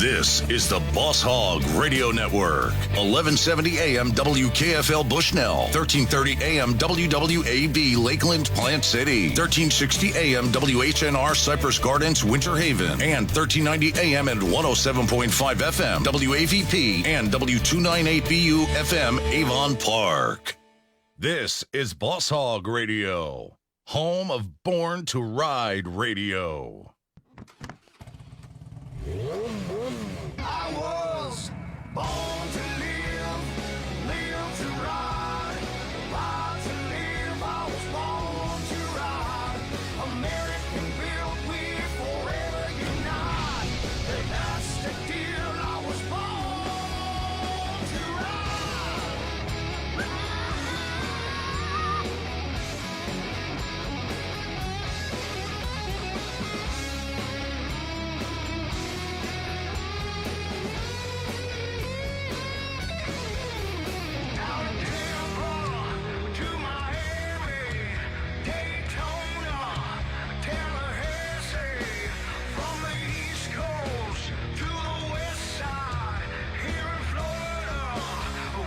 This is the Boss Hogg Radio Network. 1170 AM WKFL Bushnell. 1330 AM WWAB Lakeland Plant City. 1360 AM WHNR Cypress Gardens Winter Haven. And 1390 AM and 107.5 FM WAVP and W298BU FM Avon Park. This is Boss Hogg Radio, home of Born to Ride Radio. I was born to live, live to ride, ride to live. I was born to ride. American built, we forever unite. And that's the deal. I was born to ride. Down in Tampa to Miami, Daytona, Tallahassee, from the East Coast to the West Side, here in Florida,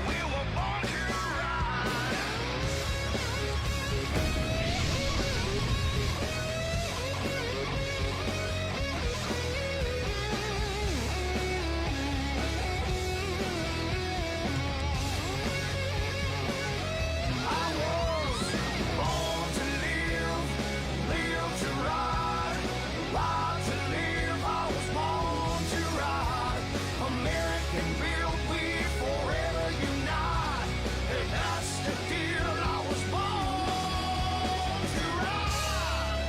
we were born to ride. I was born to live, live to ride, ride to live. I was born to ride. American built, we forever unite. And that's the deal. I was born to ride.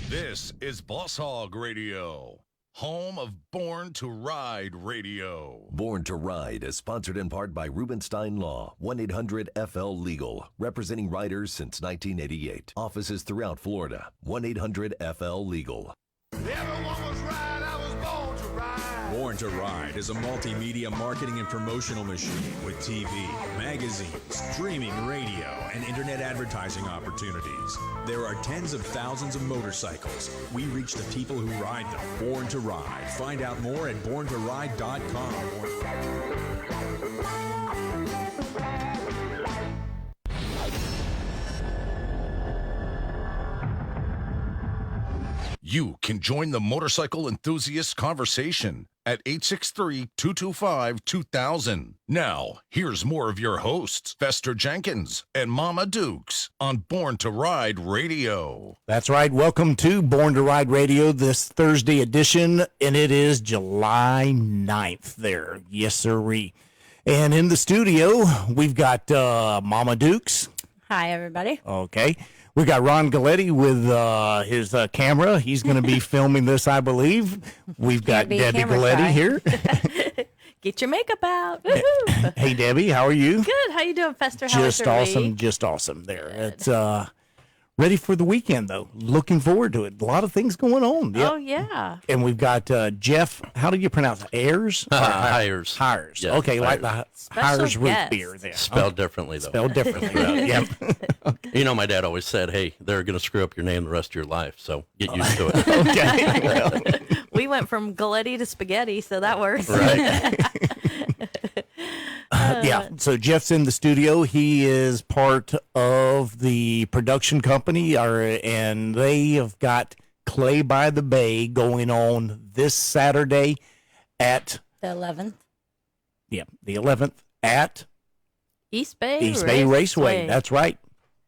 This is Boss Hogg Radio, home of Born to Ride Radio. Born to Ride is sponsored in part by Rubenstein Law, 1-800-FL-LEGAL, representing riders since 1988. Offices throughout Florida, 1-800-FL-LEGAL. Everyone was right. I was born to ride. Born to Ride is a multimedia marketing and promotional machine with TV, magazines, streaming radio, and internet advertising opportunities. There are tens of thousands of motorcycles. We reach the people who ride them. Born to Ride. Find out more at borntoride.com. You can join the motorcycle enthusiast conversation at 863-225-2000. Now, here's more of your hosts, Fester Jenkins and Mama Dukes on Born to Ride Radio. That's right. Welcome to Born to Ride Radio, this Thursday edition, and it is July 9th there. Yes, sirree. And in the studio, we've got Mama Dukes. Hi, everybody. Okay. We got Ron Galletti with his camera. He's going to be filming this, I believe. We've got Be a Debbie camera Galletti shy. here. Get your makeup out. Woohoo! Hey, Debbie, how are you? Good. How you doing, Fester? How was Just your awesome, week? just awesome there. It's ready for the weekend, though. Looking forward to it. A lot of things going on. Yep. Oh, yeah. And we've got Jeff, how do you pronounce it? Ayers? Hires. Hires. Yeah, okay, like the Special Hires root guest. beer there. Spelled differently, though. Spelled differently. Yep. You know, my dad always said, hey, they're going to screw up your name the rest of your life, so get used to it. Okay. Well, We went from Galletti to spaghetti, so that works. Right. yeah. So Jeff's in the studio. He is part of the production company, and they have got Clay by the Bay going on this Saturday at The 11th. the 11th at East Bay East Bay Raceway. That's right.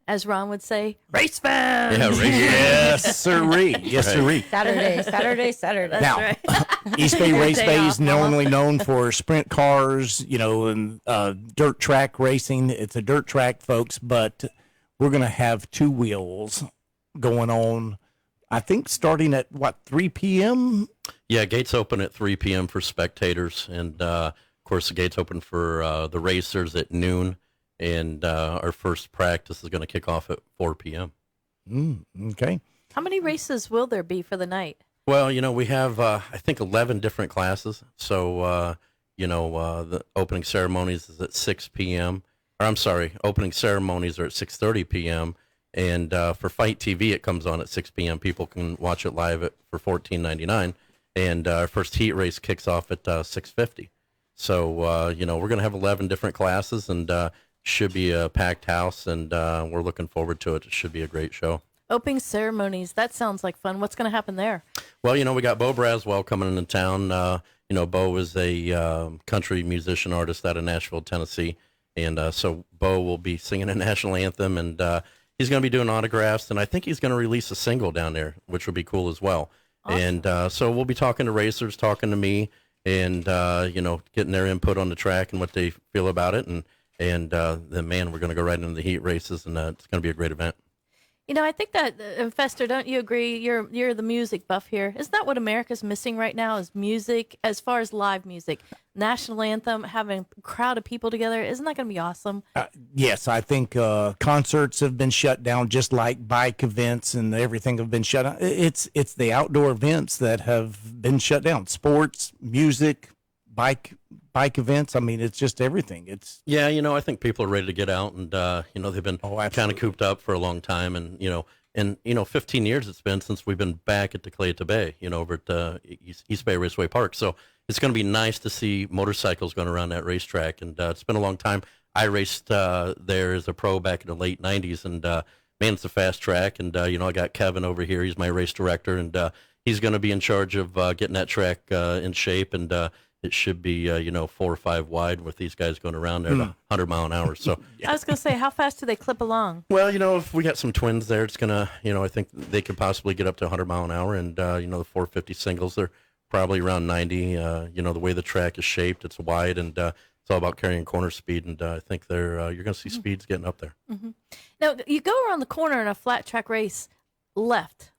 As Ron would say, race fans. Yeah, right. Yes, sirree. Yes, sirree. Saturday. Now, right. East Bay Race Day Bay off, is normally known for sprint cars, and dirt track racing. It's a dirt track, folks, but we're going to have two wheels going on, I think, starting at, 3 p.m.? Yeah, gates open at 3 p.m. for spectators, and, of course, the gates open for the racers at noon, and our first practice is going to kick off at 4 p.m. Okay. How many races will there be for the night? Well, we have, I think, 11 different classes. So, the opening ceremonies is at 6 p.m. or I'm sorry, opening ceremonies are at 6:30 p.m. And for Fight TV, it comes on at 6 p.m. People can watch it live for $14.99. And our first heat race kicks off at 6:50. So, we're going to have 11 different classes, and should be a packed house, and we're looking forward to it. It should be a great show. Opening ceremonies. That sounds like fun. What's going to happen there? Well, we got Bo Braswell coming into town. Bo is a country musician artist out of Nashville, Tennessee. And so Bo will be singing a national anthem, and he's going to be doing autographs, and I think he's going to release a single down there, which would be cool as well. Awesome. And so we'll be talking to racers, talking to me, and, getting their input on the track and what they feel about it. And then, man, we're going to go right into the heat races, and it's going to be a great event. I think that, Fester, don't you agree? You're the music buff here. Isn't that what America's missing right now is music, as far as live music? National anthem, having a crowd of people together. Isn't that going to be awesome? Yes, I think concerts have been shut down, just like bike events and everything have been shut down. It's the outdoor events that have been shut down. Sports, music, bike events. I mean, it's just everything. Yeah, I think people are ready to get out, and they've been kind of cooped up for a long time, and 15 years it's been since we've been back at the Clayton Bay, over at East Bay Raceway Park. So it's going to be nice to see motorcycles going around that racetrack, and it's been a long time. I raced there as a pro back in the late '90s, and man, it's a fast track, and I got Kevin over here. He's my race director, and he's going to be in charge of getting that track in shape, and it should be, 4 or 5 wide with these guys going around there at 100 mile an hour. So I was going to say, how fast do they clip along? Well, if we got some twins there, it's going to, I think they could possibly get up to 100 mile an hour. And, the 450 singles, they're probably around 90. The way the track is shaped, it's wide, and it's all about carrying corner speed. And I think you're going to see speeds getting up there. Mm-hmm. Now, you go around the corner in a flat track race. Left.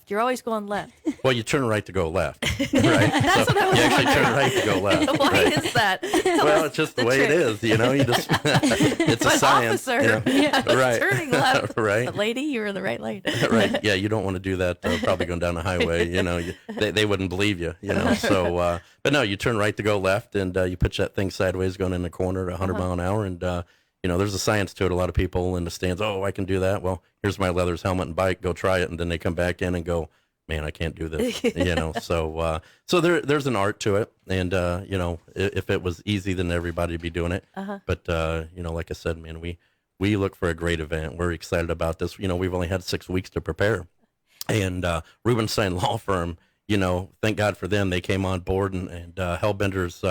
You're always going left. Well, you turn right to go left, right? That's what I was You actually wondering. turn right to go left. Why right? is that? Well, it's just the way it is, You just it's a But science, officer, right? turning left. Right. Lady, you're in the right lane. Right. Yeah, you don't want to do that. Probably going down the highway. They wouldn't believe you. So, but no, you turn right to go left, and you pitch that thing sideways, going in the corner at 100 mile an hour, and there's a science to it. A lot of people in the stands, I can do that. Well, here's my leathers helmet and bike. Go try it, and then they come back in and go, man, I can't do this. So there's an art to it, and if it was easy, then everybody'd be doing it. But like I said, man, we look for a great event. We're excited about this. We've only had 6 weeks to prepare, and Rubenstein Law Firm. Thank God for them. They came on board, and Hellbender's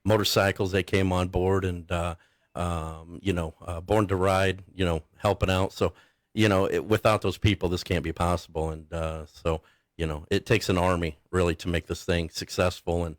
motorcycles. They came on board, and Born to Ride. Helping out. So without those people, this can't be possible. And so it takes an army really to make this thing successful, and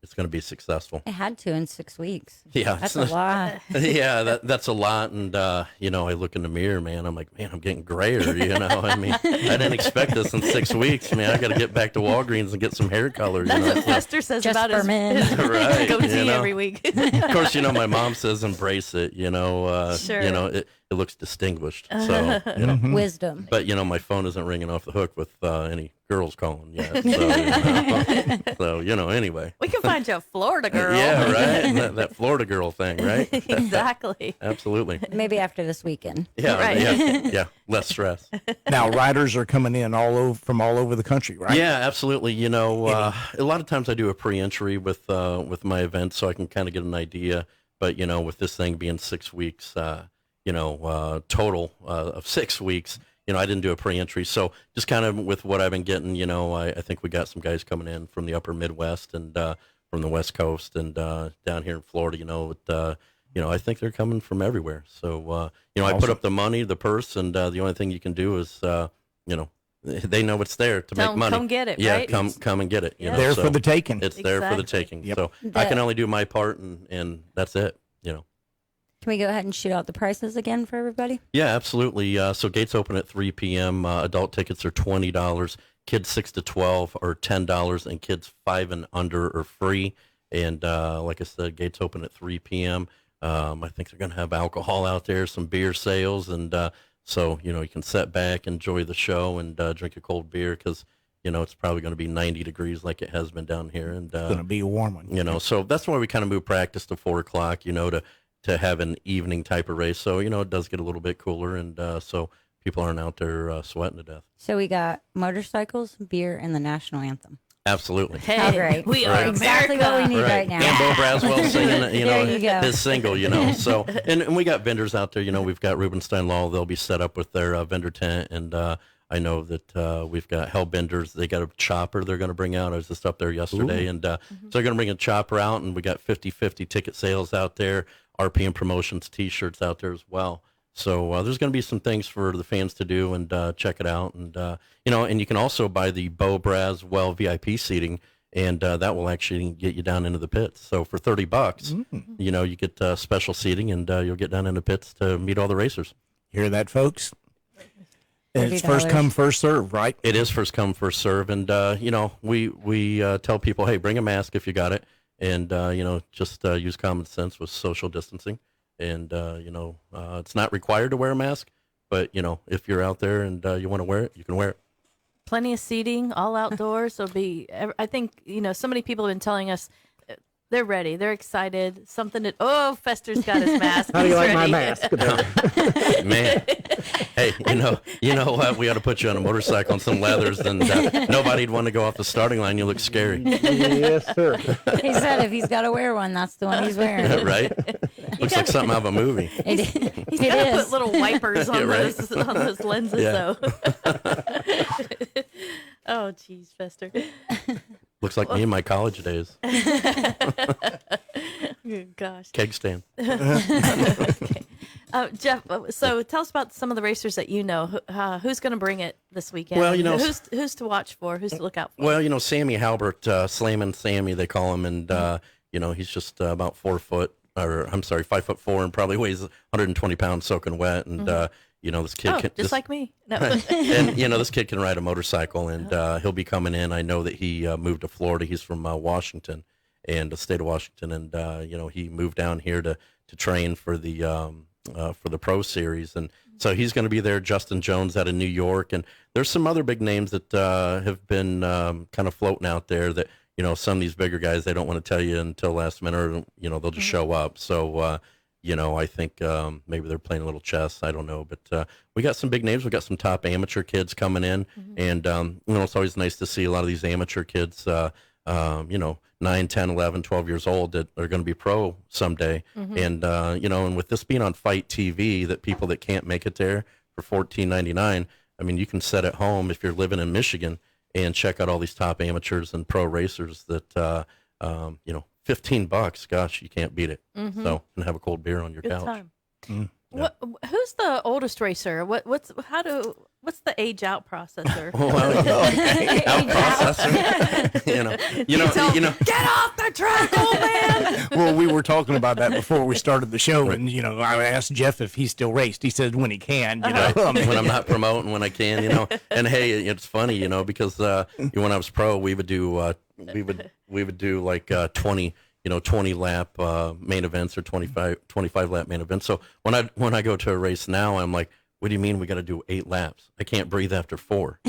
it's going to be successful. It had to in 6 weeks. Yeah, That's a lot. Yeah, that's a lot. And I look in the mirror, man. I'm like, man, I'm getting grayer. I mean, I didn't expect this in 6 weeks, man. I got to get back to Walgreens and get some hair color. That's what Fester says Just about for his men. Right, goatee every week. Of course, my mom says embrace it. Sure. It looks distinguished. So Wisdom. But my phone isn't ringing off the hook with any girls calling yet. So anyway. We can find you a Florida girl. Yeah, right. That Florida girl thing, right? Exactly. Absolutely. Maybe after this weekend. Yeah, Right. yeah. Less stress. Now, riders are coming in from all over the country, right? Yeah, absolutely. A lot of times I do a pre-entry with my event, so I can kind of get an idea. But with this thing being 6 weeks, total of 6 weeks. I didn't do a pre-entry, so just kind of with what I've been getting, I think we got some guys coming in from the upper Midwest and from the West Coast and down here in Florida. I think they're coming from everywhere. So, Awesome. I put up the money, the purse, and the only thing you can do is, they know it's there to make money. Come get it, yeah, right? come and get it. Yeah. There so for the taking. It's there for the Exactly. taking. Yep. So I can only do my part, and that's it. Can we go ahead and shoot out the prices again for everybody? Yeah, absolutely. So gates open at 3 p.m. Adult tickets are $20. Kids 6 to 12 are $10, and kids 5 and under are free. And like I said, gates open at 3 p.m. I think they're going to have alcohol out there, some beer sales, and so you can sit back, enjoy the show, and drink a cold beer because it's probably going to be 90 degrees like it has been down here, and It's going to be a warm one. so that's why we kind of move practice to 4 o'clock. To to have an evening type of race. So, it does get a little bit cooler, and so people aren't out there sweating to death. So we got motorcycles, beer, and the national anthem. Absolutely. Hey, How great. we are Exactly what we need right now. And Bo Braswell singing, There you go. his single, So, and we got vendors out there, we've got Rubenstein Law. They'll be set up with their vendor tent. And I know that we've got Hellbenders. They got a chopper they're going to bring out. I was just up there yesterday. And so they're going to bring a chopper out. And we got 50/50 ticket sales out there, RPM Promotions T-shirts out there as well. So there's going to be some things for the fans to do, and check it out. And, and you can also buy the Bo Braswell VIP seating, and that will actually get you down into the pits. So for $30, you get special seating, and you'll get down in the pits to meet all the racers. Hear that, folks? And it's $30. first come, first serve, right? It is first come, first serve. And, we tell people, hey, bring a mask if you got it. And, just use common sense with social distancing. And, it's not required to wear a mask, but, if you're out there and you want to wear it, you can wear it. Plenty of seating, all outdoors. So I think, so many people have been telling us they're ready. They're excited. Fester's got his mask. How do you He's like my ready. mask? Man, hey, you know what? We ought to put you on a motorcycle and some leathers, and nobody'd want to go off the starting line. You look scary, Yes, sir. He said if he's got to wear one, that's the one he's wearing. right? Looks like something out of a movie. He's It got to is. put little wipers on, Yeah, right. those lenses, Yeah. though. Oh, geez, Fester. Looks like me in my college days. Gosh. Keg stand. Okay. Jeff, so tell us about some of the racers that you know. Who's going to bring it this weekend? Well, who's to watch for? Who's to look out for? Well, Sammy Halbert, Slammin' Sammy, they call him, and he's just about 5'4", and probably weighs 120 pounds soaking wet, and this kid just like me. No. and this kid can ride a motorcycle, and he'll be coming in. I know that he moved to Florida. He's from Washington, and the state of Washington, and he moved down here to train for the Pro Series, and so he's going to be there. Justin Jones out of New York, and there's some other big names that have been kind of floating out there that some of these bigger guys, they don't want to tell you until last minute, or they'll just show up. So I think maybe they're playing a little chess. I don't know, but we got some big names. We got some top amateur kids coming in, and it's always nice to see a lot of these amateur kids. 9, 10, 11, 12 years old that are going to be pro someday. And, and with this being on Fight TV, that people that can't make it there for $14.99, I mean, you can sit at home if you're living in Michigan and check out all these top amateurs and pro racers that, $15, gosh, you can't beat it. So, and have a cold beer on your Good couch. time. Yeah. Who's the oldest racer? What's the age out processor? Out processor. Get off the track, old man! Well, we were talking about that before we started the show, and I asked Jeff if he still raced. He said when he can. When I'm not promoting, when I can, And hey, it's funny, because when I was pro, we would do like 20 lap main events or 25 lap main events. So when I go to a race now, I'm like, what do you mean we got to do 8 laps? I can't breathe after 4.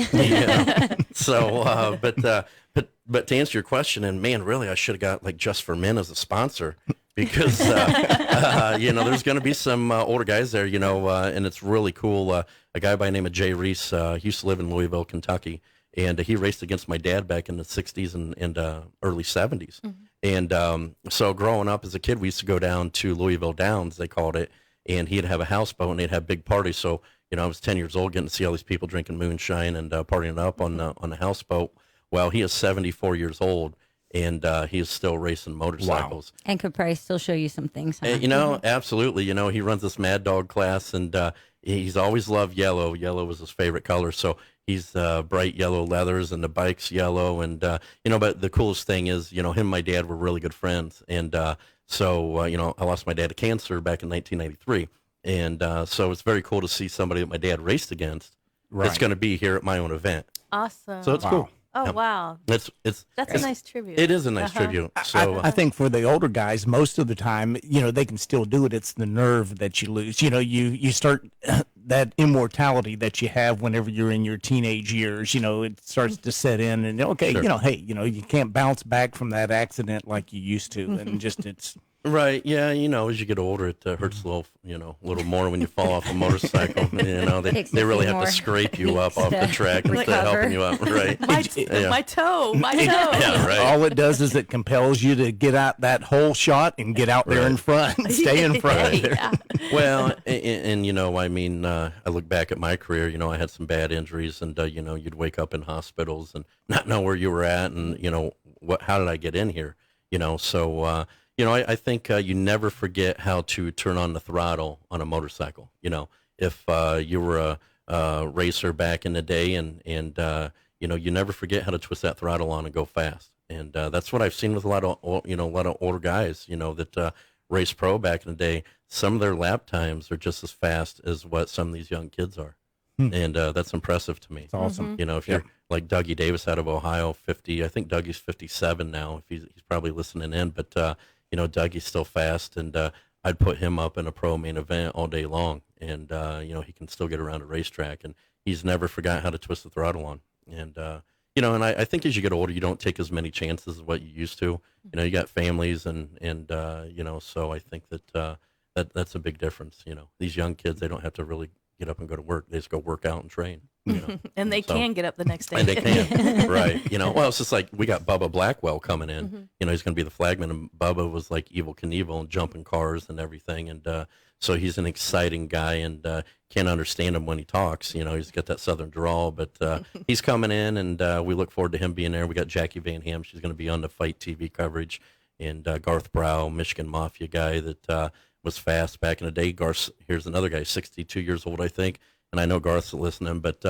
So, but to answer your question, and man, really, I should have got like Just for Men as a sponsor, because there's going to be some older guys there, and it's really cool. A guy by the name of Jay Reese, he used to live in Louisville, Kentucky, and he raced against my dad back in the 60s and early 70s. And so growing up as a kid, we used to go down to Louisville Downs, they called it, and he'd have a houseboat, and they'd have big parties. So, I was 10 years old getting to see all these people drinking moonshine and partying up on the houseboat. Well, he is 74 years old, and he is still racing motorcycles. Wow. And could probably still show you some things. Huh? Absolutely. He runs this Mad Dog class, and he's always loved yellow. Yellow was his favorite color. So he's bright yellow leathers, and the bike's yellow. And, but the coolest thing is, him and my dad were really good friends. And so, I lost my dad to cancer back in 1993. And so it's very cool to see somebody that my dad raced against that's going to be here at my own event. Awesome. So it's cool. Oh, wow. That's a nice tribute. It is a nice tribute. So I think for the older guys, most of the time, they can still do it. It's the nerve that you lose. You start that immortality that you have whenever you're in your teenage years. It starts to set in, and Sure. hey, you can't bounce back from that accident like you used to, and just it's Right. Yeah. As you get older, it hurts a little more when you fall off a motorcycle. Takes They a really few have more to scrape you up off the weeks to track instead of helping you up. Right. My toe, my toe. Yeah. Right. All it does is it compels you to get out that whole shot and get out there in front, and stay in front. Yeah. Well, and I look back at my career. I had some bad injuries, and you'd wake up in hospitals and not know where you were at, and how did I get in here? So I think you never forget how to turn on the throttle on a motorcycle. If you were a racer back in the day, and you never forget how to twist that throttle on and go fast. And that's what I've seen with a lot of older guys. That race pro back in the day. Some of their lap times are just as fast as what some of these young kids are. And that's impressive to me. It's awesome. If you're like Dougie Davis out of Ohio, 50, I think Dougie's 57 now. If he's probably listening in, but Dougie's still fast, and I'd put him up in a pro main event all day long, and he can still get around a racetrack, and he's never forgot how to twist the throttle on. And and I think as you get older, you don't take as many chances as what you used to. You got families, and so I think that that's a big difference. These young kids, they don't have to really get up and go to work. They just go work out and train. And they can get up the next day. And they can, right. Well, it's just like we got Bubba Blackwell coming in. He's going to be the flagman, and Bubba was like Evel Knievel and jumping cars and everything. And so he's an exciting guy, and can't understand him when he talks. He's got that southern drawl, but he's coming in, and we look forward to him being there. We got Jackie Van Ham. She's going to be on the Fight TV coverage, and Garth Brow, Michigan Mafia guy that was fast back in the day. Garth, here's another guy, 62 years old, I think. And I know Garth's listening, but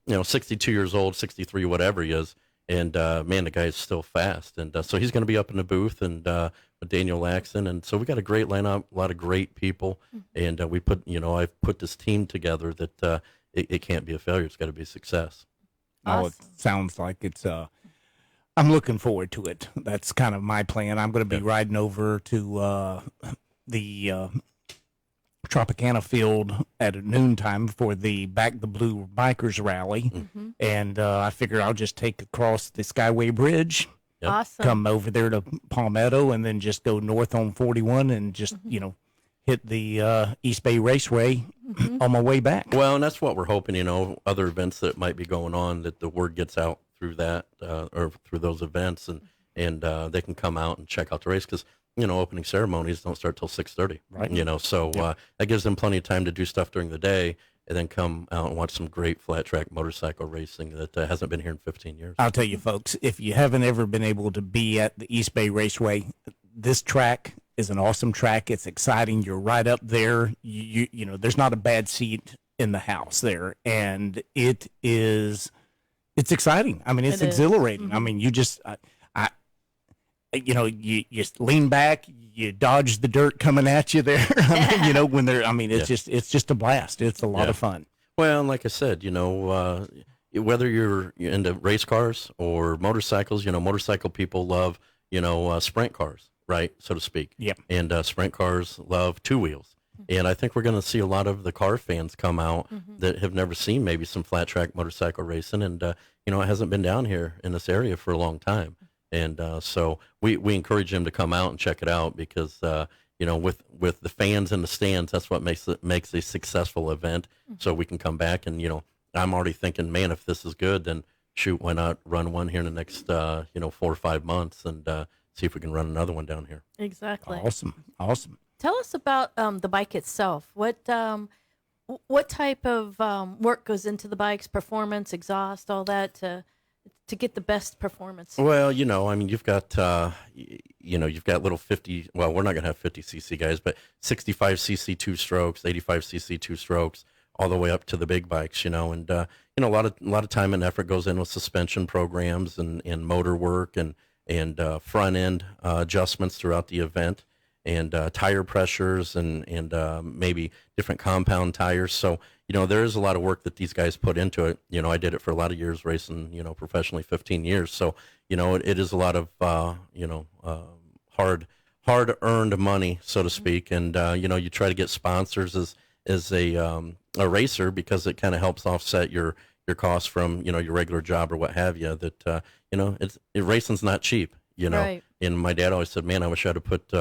62 years old, 63, whatever he is, and man, the guy's still fast, and so he's going to be up in the booth, and with Daniel Laxon, and so we got a great lineup, a lot of great people, and we put, I've put this team together that it can't be a failure; it's got to be a success. Oh, it sounds like it's. I'm looking forward to it. That's kind of my plan. I'm going to be riding over to the Tropicana Field at noontime for the Back the Blue Bikers Rally, and I figure I'll just take across the Skyway Bridge, Awesome. come over there to Palmetto, and then just go north on 41 and just hit the East Bay Raceway on my way back. Well, and that's what we're hoping. Other events that might be going on, that the word gets out through that or through those events, and they can come out and check out the race, because opening ceremonies don't start till 6:30. Right. So that gives them plenty of time to do stuff during the day, and then come out and watch some great flat track motorcycle racing that hasn't been here in 15 years. I'll tell you, folks, if you haven't ever been able to be at the East Bay Raceway, this track is an awesome track. It's exciting. You're right up there. You know, there's not a bad seat in the house there, and it's exciting. I mean, it's exhilarating. I mean, you just, you just lean back, you dodge the dirt coming at you there. When they're, it's just a blast. It's a lot of fun. Well, and like I said, whether you're into race cars or motorcycles, motorcycle people love, sprint cars, right, so to speak. Yep. And sprint cars love two wheels. And I think we're going to see a lot of the car fans come out that have never seen maybe some flat track motorcycle racing. And, it hasn't been down here in this area for a long time. And so we encourage them to come out and check it out, because, with the fans in the stands, that's what makes a successful event. So we can come back and, I'm already thinking, man, if this is good, then shoot, why not run one here in the next, 4 or 5 months, and see if we can run another one down here. Exactly. Awesome. Tell us about the bike itself. What type of work goes into the bike's performance, exhaust, all that to get the best performance? Well, you've got you've got little 50. Well, we're not going to have 50 cc guys, but 65 cc 2 strokes, 85 cc 2 strokes, all the way up to the big bikes. And a lot of time and effort goes in with suspension programs and motor work and front end adjustments throughout the event, and tire pressures and maybe different compound tires. So, there is a lot of work that these guys put into it. I did it for a lot of years racing, professionally, 15 years. So, it is a lot of, hard-earned money, so to speak. And, you try to get sponsors as a racer, because it kind of helps offset your costs from, your regular job or what have you. That, racing's not cheap, Right. And my dad always said, man, I wish I'd have put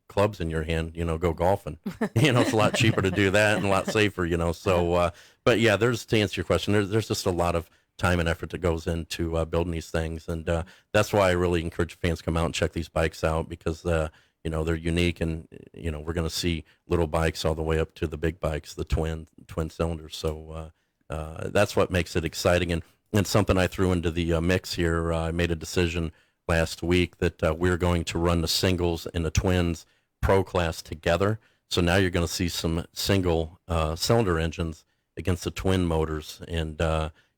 clubs in your hand, go golfing. It's a lot cheaper to do that and a lot safer, So, but yeah, to answer your question, there's just a lot of time and effort that goes into building these things, and that's why I really encourage fans to come out and check these bikes out because they're unique, and we're going to see little bikes all the way up to the big bikes, the twin cylinders. So that's what makes it exciting, and something I threw into the mix here. I made a decision last week that we're going to run the singles and the twins pro class together. So now you're going to see some single cylinder engines against the twin motors, and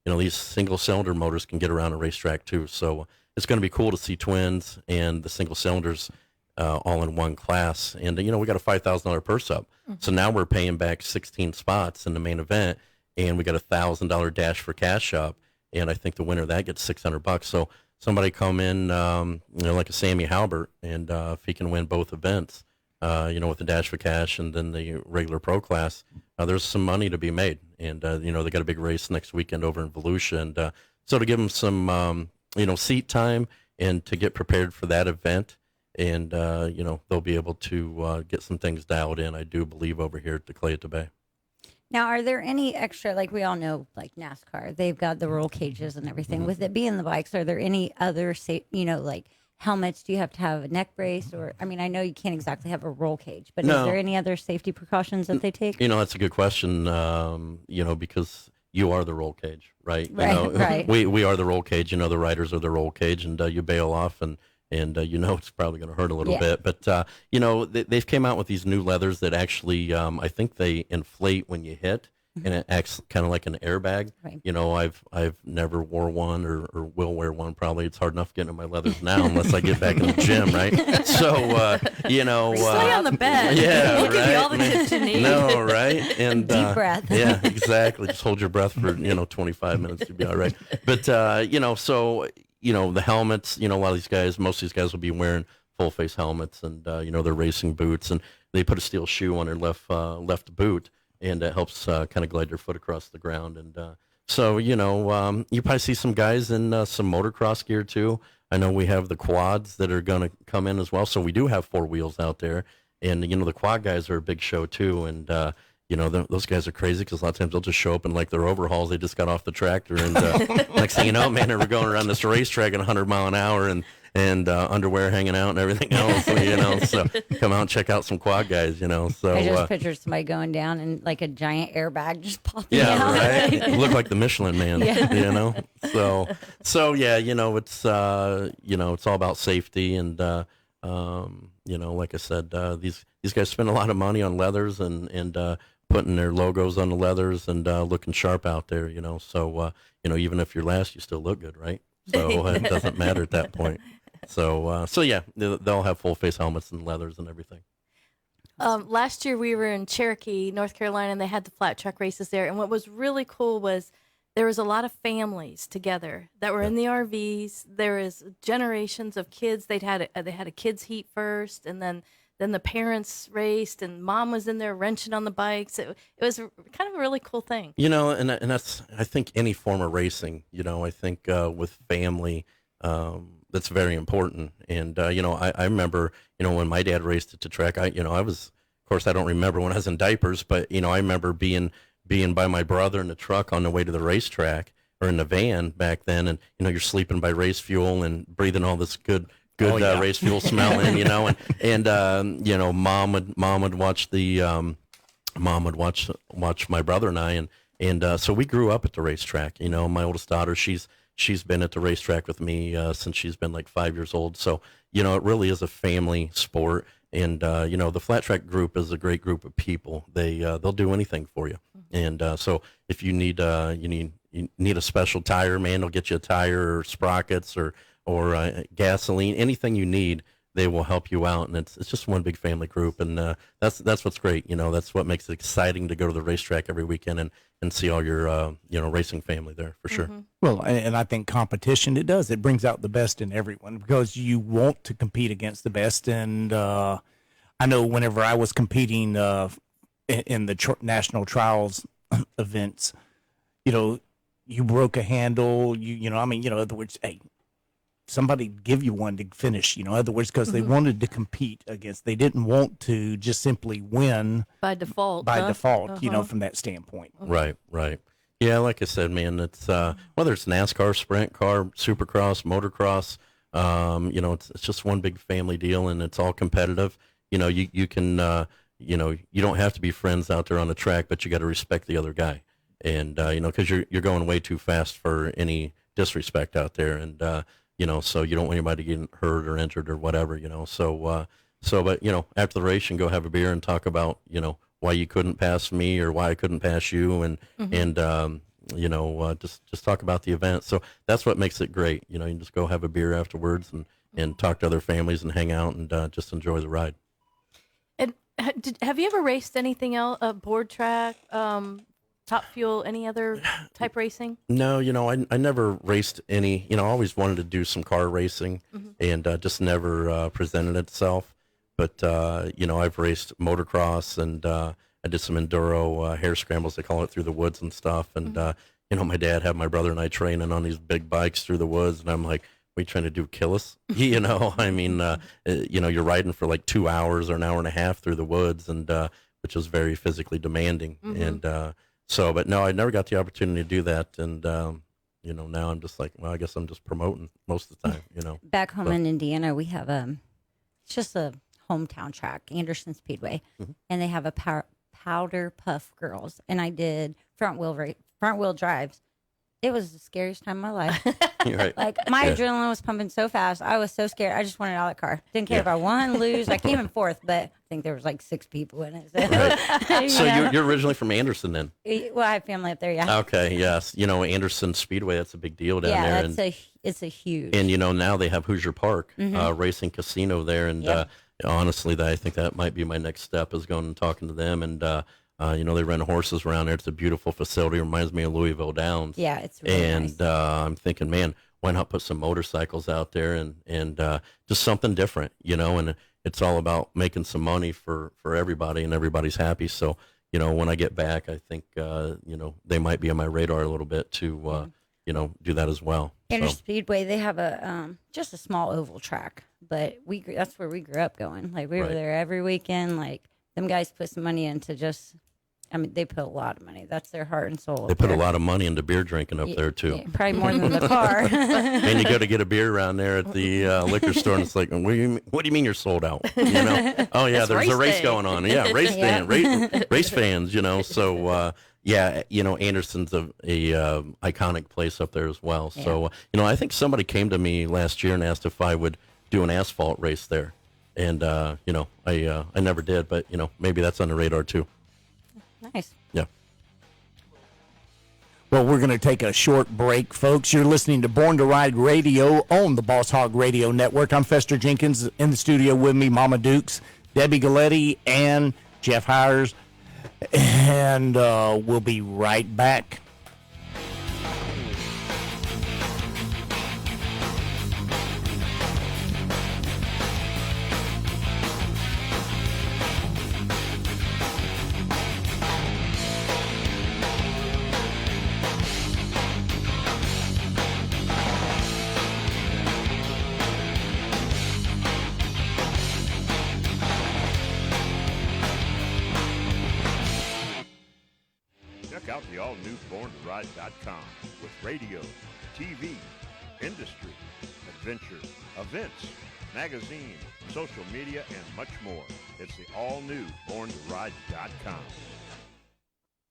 these single cylinder motors can get around a racetrack too. So it's going to be cool to see twins and the single cylinders all in one class. And we got a $5,000 purse up. So now we're paying back 16 spots in the main event, and we got a $1,000 dash for cash up. And I think the winner of that gets $600. So somebody come in, like a Sammy Halbert, and if he can win both events, with the dash for cash and then the regular pro class, there's some money to be made. And, they got a big race next weekend over in Volusia. And so to give them some, seat time and to get prepared for that event, and, they'll be able to get some things dialed in, I do believe, over here at the Clay at the Bay. Now, are there any extra, like we all know, like NASCAR, they've got the roll cages and everything. With it being the bikes, are there any other, like helmets? Do you have to have a neck brace? Or, I mean, I know you can't exactly have a roll cage, but No. Is there any other safety precautions that they take? That's a good question, because you are the roll cage, right? Right, right. We are the roll cage, the riders are the roll cage, and you bail off, and it's probably going to hurt a little bit. But, they've came out with these new leathers that actually, I think they inflate when you hit, and it acts kind of like an airbag. Right. I've never wore one or will wear one. Probably it's hard enough getting in my leathers now unless I get back in the gym, right? So, Stay on the bed. Yeah, We'll give you all the tips you need. No, right? And Deep breath. Yeah, exactly. Just hold your breath for 25 minutes. You'll be all right. But so the helmets. A lot of these guys, most of these guys will be wearing full face helmets, and their racing boots, and they put a steel shoe on their left boot, and it helps kind of glide their foot across the ground. And so you probably see some guys in some motocross gear too. I know we have the quads that are going to come in as well. So we do have 4 wheels out there, and the quad guys are a big show too. And those guys are crazy because a lot of times they'll just show up in like their overhauls. They just got off the tractor, and next thing you know, man, we're going around this racetrack at 100 mile an hour, and underwear hanging out and everything else. So come out and check out some quad guys. So I just pictured somebody going down and like a giant airbag just popping yeah, out. right. You look like the Michelin Man. Yeah. So yeah, it's it's all about safety, and like I said, these guys spend a lot of money on leathers and putting their logos on the leathers and looking sharp out there. So even if you're last, you still look good, right? So it doesn't matter at that point. So yeah, they'll have full face helmets and leathers and everything. Last year we were in Cherokee, North Carolina, and they had the flat track races there. And what was really cool was there was a lot of families together that were in the RVs. There was generations of kids. They had a kids heat first, and then the parents raced, and mom was in there wrenching on the bikes. It was kind of a really cool thing. And that's, I think, any form of racing. I think with family, that's very important. And I remember, when my dad raced at the track, I was, of course, I don't remember when I was in diapers, but I remember being by my brother in the truck on the way to the racetrack, or in the van back then, and you're sleeping by race fuel and breathing all this good race fuel smell in, and mom would watch watch my brother and I, and so we grew up at the racetrack. My oldest daughter, she's been at the racetrack with me since she's been like 5 years old. So it really is a family sport, and the flat track group is a great group of people. They'll do anything for you, and so if you need a special tire, man, they'll get you a tire or sprockets or gasoline, anything you need, they will help you out. And it's just one big family group. And that's what's great. That's what makes it exciting to go to the racetrack every weekend and see all your, racing family there for sure. Well, and I think competition, it brings out the best in everyone because you want to compete against the best. And I know whenever I was competing in the national trials events, you broke a handle, in other words, hey, somebody give you one to finish. In other words, because they wanted to compete against. They didn't want to just simply win By default. by huh? default. From that standpoint. Right, right. Yeah, like I said, man, it's whether it's NASCAR, sprint car, supercross, motocross, it's just one big family deal, and it's all competitive. You can, you don't have to be friends out there on the track, but you got to respect the other guy, and because you're going way too fast for any disrespect out there, and so you don't want anybody getting hurt or injured or whatever, but after the race, you can go have a beer and talk about why you couldn't pass me or why I couldn't pass you, and just talk about the event. So that's what makes it great. You can just go have a beer afterwards and talk to other families and hang out and just enjoy the ride. And have you ever raced anything else? Board track, Top Fuel, any other type racing? No, I never raced any. I always wanted to do some car racing, and just never presented itself. But I've raced motocross, and I did some enduro hair scrambles, they call it, through the woods and stuff. And my dad had my brother and I training on these big bikes through the woods, and I'm like, "What are you trying to do? Kill us?" I mean, you're riding for like 2 hours or an hour and a half through the woods, and which was very physically demanding. And but no, I never got the opportunity to do that. And now I'm just like, well, I guess I'm just promoting most of the time. Back home in Indiana, we have it's just a hometown track, Anderson Speedway, and they have a powder puff girls, and I did front wheel drives. It was the scariest time of my life. Right. Like my adrenaline was pumping so fast, I was so scared. I just wanted out of the car. Didn't care if I won, lose. I came in fourth, but I think there was like 6 people in it. So, So you're originally from Anderson, then? Well, I have family up there. Yeah. Okay. Yes. Anderson Speedway. That's a big deal down there. Yeah, it's a huge. And now they have Hoosier Park Racing Casino there, and honestly, I think that might be my next step, is going and talking to them. And they run horses around there. It's a beautiful facility. Reminds me of Louisville Downs. Yeah, it's really nice. I'm thinking, man, why not put some motorcycles out there and just something different, and it's all about making some money for everybody, and everybody's happy. So, when I get back, I think, they might be on my radar a little bit to, do that as well. Anderson Speedway, they have just a small oval track, but that's where we grew up going. Like we were there every weekend. Like them guys put some money into they put a lot of money. That's their heart and soul. They put a lot of money into beer drinking up there, too. Yeah, probably more than the car. And you go to get a beer around there at the liquor store, and it's like, what do you mean you're sold out? Oh, yeah, It's there's a race day. going on. Yeah, race fans, So, Anderson's a iconic place up there as well. Yeah. So, I think somebody came to me last year and asked if I would do an asphalt race there. And, I never did, but, maybe that's on the radar, too. Nice. Yeah. Well, we're going to take a short break, folks. You're listening to Born to Ride Radio on the Boss Hogg Radio Network. I'm Fester Jenkins. In the studio with me, Mama Dukes, Debbie Galletti, and Jeff Hires. And we'll be right back. Check out the all-new BornToRide.com with radio, TV, industry, adventure, events, magazine, social media, and much more. It's the all-new BornToRide.com.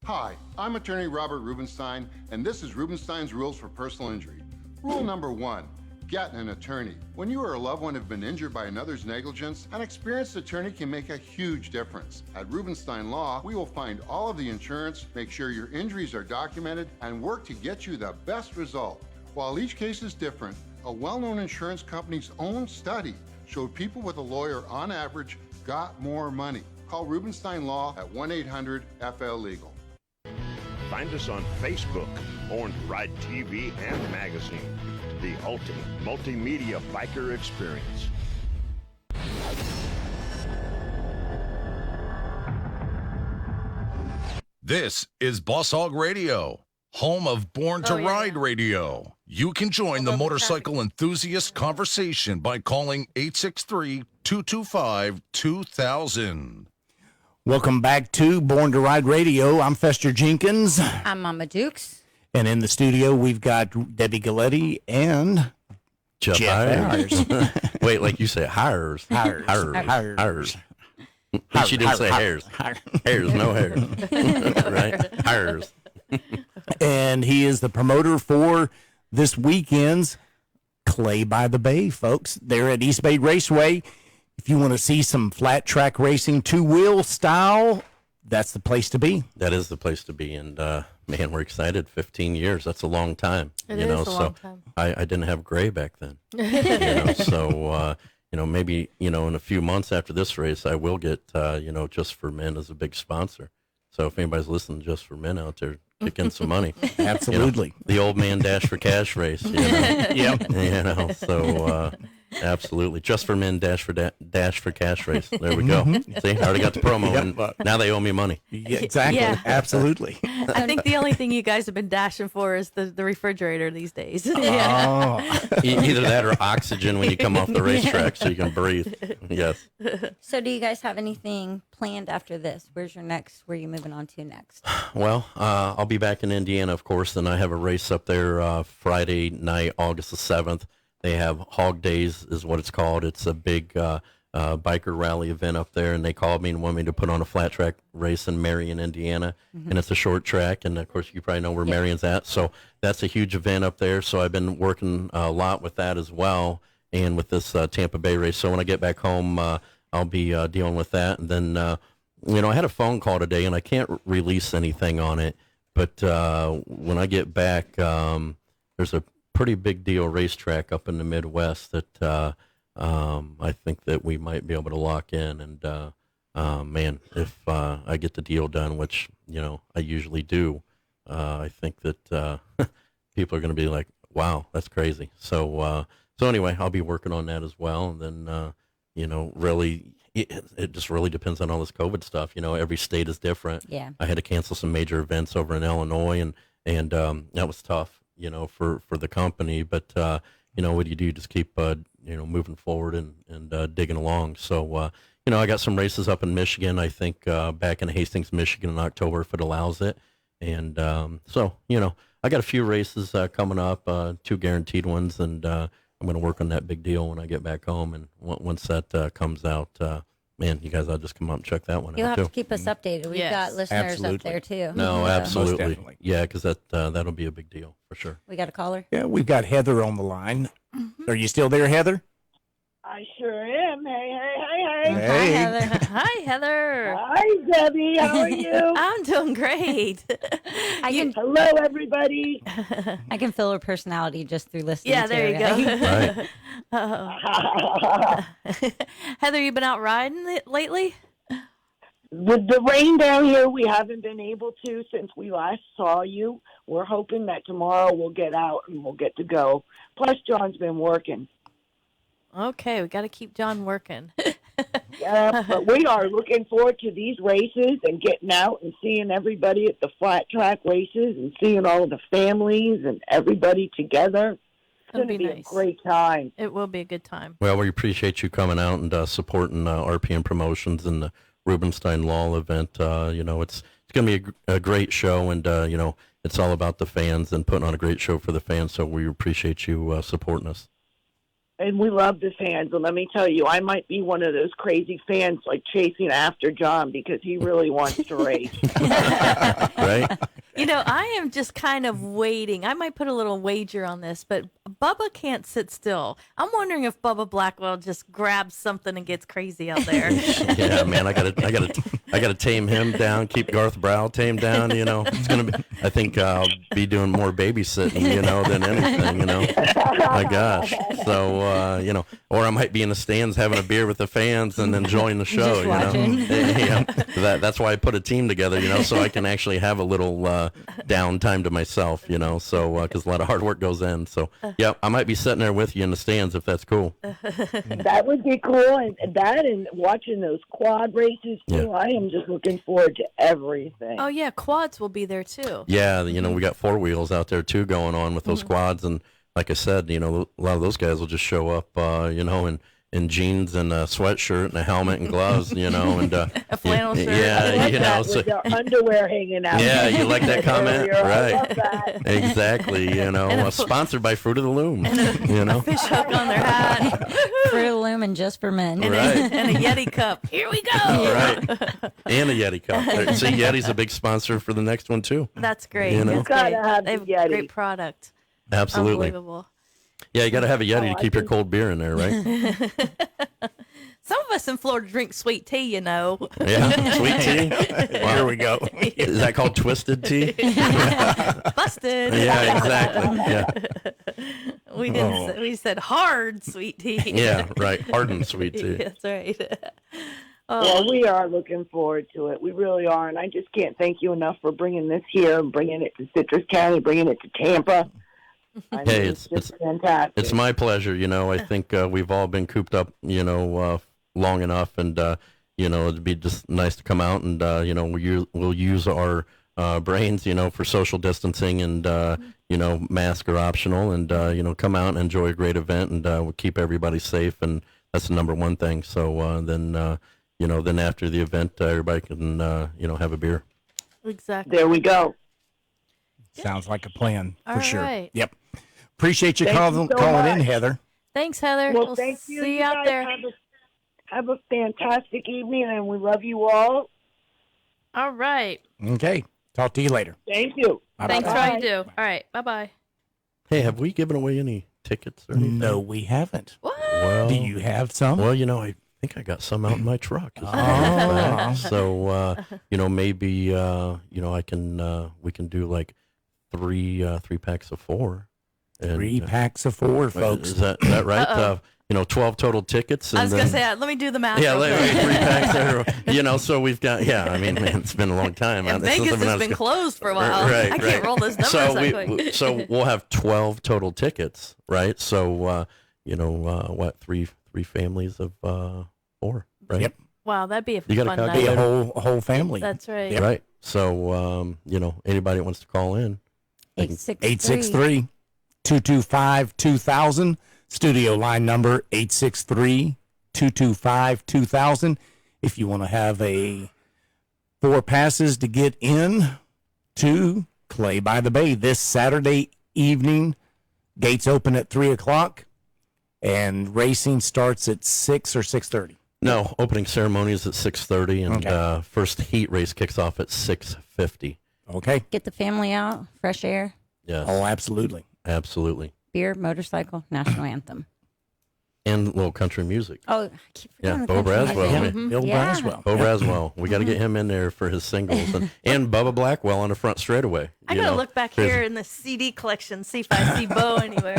Hi, I'm attorney Robert Rubenstein, and this is Rubenstein's Rules for Personal Injury. Rule number 1, get an attorney. When you or a loved one have been injured by another's negligence, an experienced attorney can make a huge difference. At Rubenstein Law, we will find all of the insurance, make sure your injuries are documented, and work to get you the best result. While each case is different, a well-known insurance company's own study showed people with a lawyer on average got more money. Call Rubenstein Law at 1-800-FL-LEGAL. Find us on Facebook, Born to Ride TV and magazine, the ultimate multimedia biker experience. This is Boss Hogg Radio, home of Born to Oh, yeah, Ride yeah. Radio. You can join the motorcycle enthusiast conversation by calling 863-225-2000. Welcome back to Born to Ride Radio. I'm Fester Jenkins. I'm Mama Dukes. And in the studio, we've got Debbie Galletti and Jeff Hires. Wait, like you say, hires. Hires. At least you didn't say hairs. Hairs, no hairs. Right? Hires. And he is the promoter for this weekend's Clay by the Bay, folks. They're at East Bay Raceway. If you want to see some flat track racing, two-wheel style, that's the place to be. That is the place to be. And, man, we're excited. 15 years. That's a long time. It is a long time. I didn't have gray back then. So, maybe, in a few months after this race, I will get, Just for Men as a big sponsor. So if anybody's listening to Just for Men out there, kick in some money. Absolutely. The old man dash for cash race. Yep. So absolutely. Just for Men dash for cash race. There we go. See, I already got the promo, and now they owe me money. Yeah, exactly. Yeah. Absolutely. I think the only thing you guys have been dashing for is the refrigerator these days. Oh. Either that or oxygen when you come off the racetrack so you can breathe. Yes. So do you guys have anything planned after this? Where are you moving on to next? Well, I'll be back in Indiana, of course, and I have a race up there Friday night, August the 7th. They have Hogg Days is what it's called. It's a big biker rally event up there, and they called me and wanted me to put on a flat track race in Marion, Indiana, and it's a short track, and of course you probably know where Marion's at, so that's a huge event up there, so I've been working a lot with that as well, and with this Tampa Bay race, so when I get back home, I'll be dealing with that, and then, I had a phone call today, and I can't release anything on it, but when I get back, there's a pretty big deal racetrack up in the Midwest that I think that we might be able to lock in. And man, if I get the deal done, which I usually do, I think that people are going to be like, "Wow, that's crazy." So anyway, I'll be working on that as well. And then really, it just really depends on all this COVID stuff. Every state is different. Yeah. I had to cancel some major events over in Illinois, and that was tough. For the company, but what do you do? Just keep moving forward and digging along. So I got some races up in Michigan. I think back in Hastings, Michigan in October if it allows it. And so I got a few races coming up, 2 guaranteed ones, and I'm going to work on that big deal when I get back home. And once that comes out, man, you guys ought to just come up and check that one You'll out have too. to keep us updated. We've Yes. got listeners Absolutely. up there too. No, Most absolutely. definitely. Yeah, because that'll be a big deal for sure. We got a caller. Yeah, we've got Heather on the line. Are you still there, Heather? I sure am. Hey. Hey. Hi, Heather. Hi, Heather. Hi, Debbie. How are you? I'm doing great. Hello, everybody. I can feel her personality just through listening Yeah, to there her. you go. Right. Heather, you been out riding lately? With the rain down here, we haven't been able to since we last saw you. We're hoping that tomorrow we'll get out and we'll get to go. Plus, John's been working. Okay, we got to keep John working. Yeah, but we are looking forward to these races and getting out and seeing everybody at the flat track races and seeing all the families and everybody together. It's That'll going to be be nice. a great time. It will be a good time. Well, we appreciate you coming out and supporting RPM Promotions and the Rubenstein Law event. It's going to be a great show, and it's all about the fans and putting on a great show for the fans. So we appreciate you supporting us. And we love the fans. And let me tell you, I might be one of those crazy fans like chasing after John because he really wants to race. Right? I am just kind of waiting. I might put a little wager on this, but Bubba can't sit still. I'm wondering if Bubba Blackwell just grabs something and gets crazy out there. Yeah, man, I gotta tame him down, keep Garth Brow tamed down. It's gonna be. I think I'll be doing more babysitting, than anything. My gosh. So, or I might be in the stands having a beer with the fans and enjoying the show. Just watching. Yeah, that's why I put a team together. So I can actually have a little downtime to myself. So because a lot of hard work goes in. So yeah, I might be sitting there with you in the stands if that's cool. That would be cool. And that and watching those quad races, too. Yeah. I am just looking forward to everything. Oh, yeah, quads will be there, too. Yeah, we got 4 wheels out there too going on with those quads, and like I said, a lot of those guys will just show up, in jeans and a sweatshirt and a helmet and gloves, and A flannel shirt. Yeah, with their underwear hanging out. Yeah, you like that comment, Area. I right? love that. Exactly. Sponsored by Fruit of the Loom. A fish hook on their hat. Fruit of the Loom and just for men. Right. And a Yeti cup. Here we go. Right. And a Yeti cup. See, Yeti's a big sponsor for the next one too. That's great. You know? That's Gotta great. have They the have a Yeti. great product. Absolutely. Unbelievable. Yeah, you got to have a Yeti I to keep your think- cold beer in there, right? Some of us in Florida drink sweet tea, Yeah, sweet tea. Here we go. Is that called twisted tea? Busted. Yeah, exactly. Yeah, We didn't. We said hard sweet tea. yeah, right. Hardened sweet tea. That's right. Well, we are looking forward to it. We really are. And I just can't thank you enough for bringing this here, bringing it to Citrus County, bringing it to Tampa. I mean, Hey, it's just fantastic. It's my pleasure. I think we've all been cooped up, long enough, and it'd be just nice to come out and we'll use our brains, for social distancing, and masks are optional, and come out and enjoy a great event, and we'll keep everybody safe, and that's the number one thing. So then after the event, everybody can have a beer. Exactly. There we go. Sounds like a plan for All sure. right. Yep. Appreciate you Thank calling you so calling in, much. Heather. Thanks, Heather. Well, we'll thank you. see you out guys there. Have a fantastic evening, and we love you all. All right. Okay. Talk to you later. Thank you. Thanks for Bye. all you do. All right. Bye-bye. Hey, have we given away any tickets or anything? No, we haven't. What? Well, Do you have some? Well, I think I got some out in my truck. As a matter Oh. of fact. So, maybe, I can, we can do like three packs of 4. And, 3 packs of 4, folks. Is that right? 12 total tickets. And I was going to say, let me do the math. yeah, real quick. 3 packs. So we've got, man, it's been a long time. And This is Vegas something I has was been go- closed for a while. Right, I can't right. roll those numbers so that quick. so we'll have 12 total tickets, right? So, three families of 4, right? Yep. Wow, that'd be a You gotta fun calculate Be a night. whole family. That's right. Right. So, anybody that wants to call in. 863. 863-225-2000. Studio line number 863-225-2000. If you want to have 4 passes to get in to Clay by the Bay this Saturday evening. Gates open at 3 o'clock, and racing starts at 6 or 6:30. No, opening ceremony is at 6:30, and Okay. first heat race kicks off at 6:50. Okay. Get the family out, fresh air, Yes, Oh, absolutely. absolutely. beer, motorcycle, national anthem. And a little country music. Oh, I keep Yeah, forgetting the Bo country Braswell. music. Bill Yeah. Braswell. Bo Braswell. We got to get him in there for his singles, and Bubba Blackwell on the front straightaway. I got to look back here in the CD collection, see if I see Bo anywhere.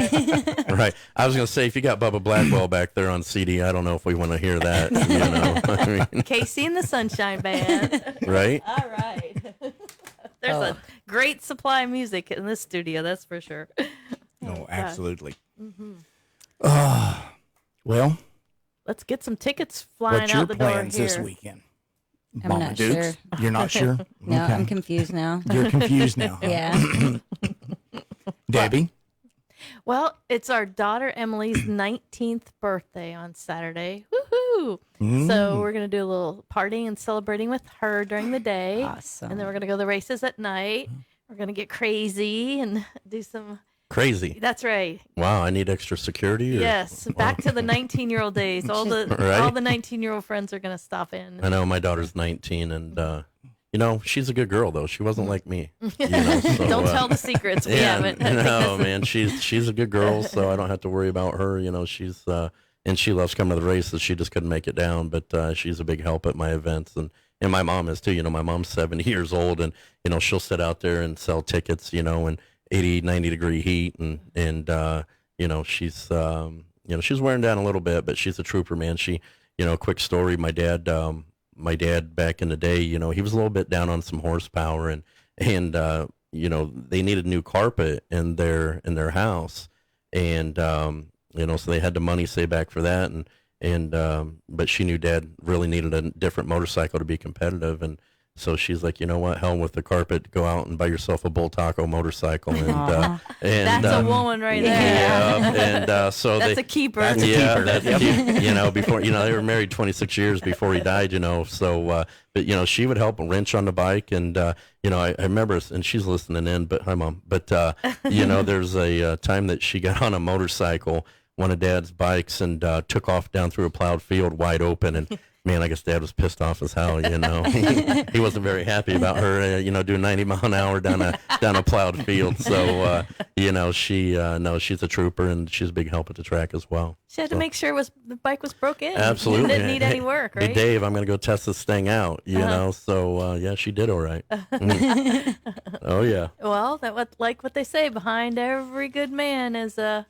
Right. I was going to say, if you got Bubba Blackwell back there on CD, I don't know if we want to hear that. I mean, Casey and the Sunshine Band. right? All right. There's a great supply of music in this studio, that's for sure. Oh, absolutely. Mm-hmm. Well, Let's get some tickets flying what's your out the door plans here. this weekend? I'm Mama not Dukes? sure. You're not sure? No, Okay. I'm confused now. You're confused now. huh? Yeah. Debbie? Well, it's our daughter Emily's 19th birthday on Saturday. Woohoo! So we're going to do a little partying and celebrating with her during the day. Awesome. And then we're going to go to the races at night. We're going to get crazy and do some. Crazy. That's right. Wow, I need extra security? Or, Yes, back to the 19-year-old days. All the Right. 19-year-old friends are going to stop in. I know my daughter's 19, and, she's a good girl, though. She wasn't like me. So, Don't tell the secrets. We haven't. No, man, she's a good girl, so I don't have to worry about her. She's and she loves coming to the races. She just couldn't make it down, but she's a big help at my events, and my mom is too. My mom's 70 years old, and she'll sit out there and sell tickets, in 80, 90 degree heat, and she's she's wearing down a little bit, but she's a trooper, man. She, quick story. My dad back in the day, he was a little bit down on some horsepower, and they needed new carpet in their house, and so they had the money saved back for that, but she knew Dad really needed a different motorcycle to be competitive, and So she's like, you know what, hell with the carpet, go out and buy yourself a Bull Taco motorcycle. And That's a woman right there. Yeah, and so That's they, a keeper. That's a keeper. that's a keeper. You know, before, you know, they were married 26 years before he died, you know, so, but, you know, she would help wrench on the bike. And, you know, I remember, and she's listening in, but hi, Mom. But, you know, there's a time that she got on a motorcycle, one of Dad's bikes, and took off down through a plowed field wide open. And man, I guess Dad was pissed off as hell. You know, he wasn't very happy about her. You know, doing 90 mile an hour down a plowed field. So you know, she's a trooper, and she's a big help at the track as well. She had to make sure the bike was broke in. Absolutely, It didn't need any work, right? Hey, Dave, I'm going to go test this thing out. You know, so yeah, she did all right. Oh yeah. Well, like what they say, behind every good man is a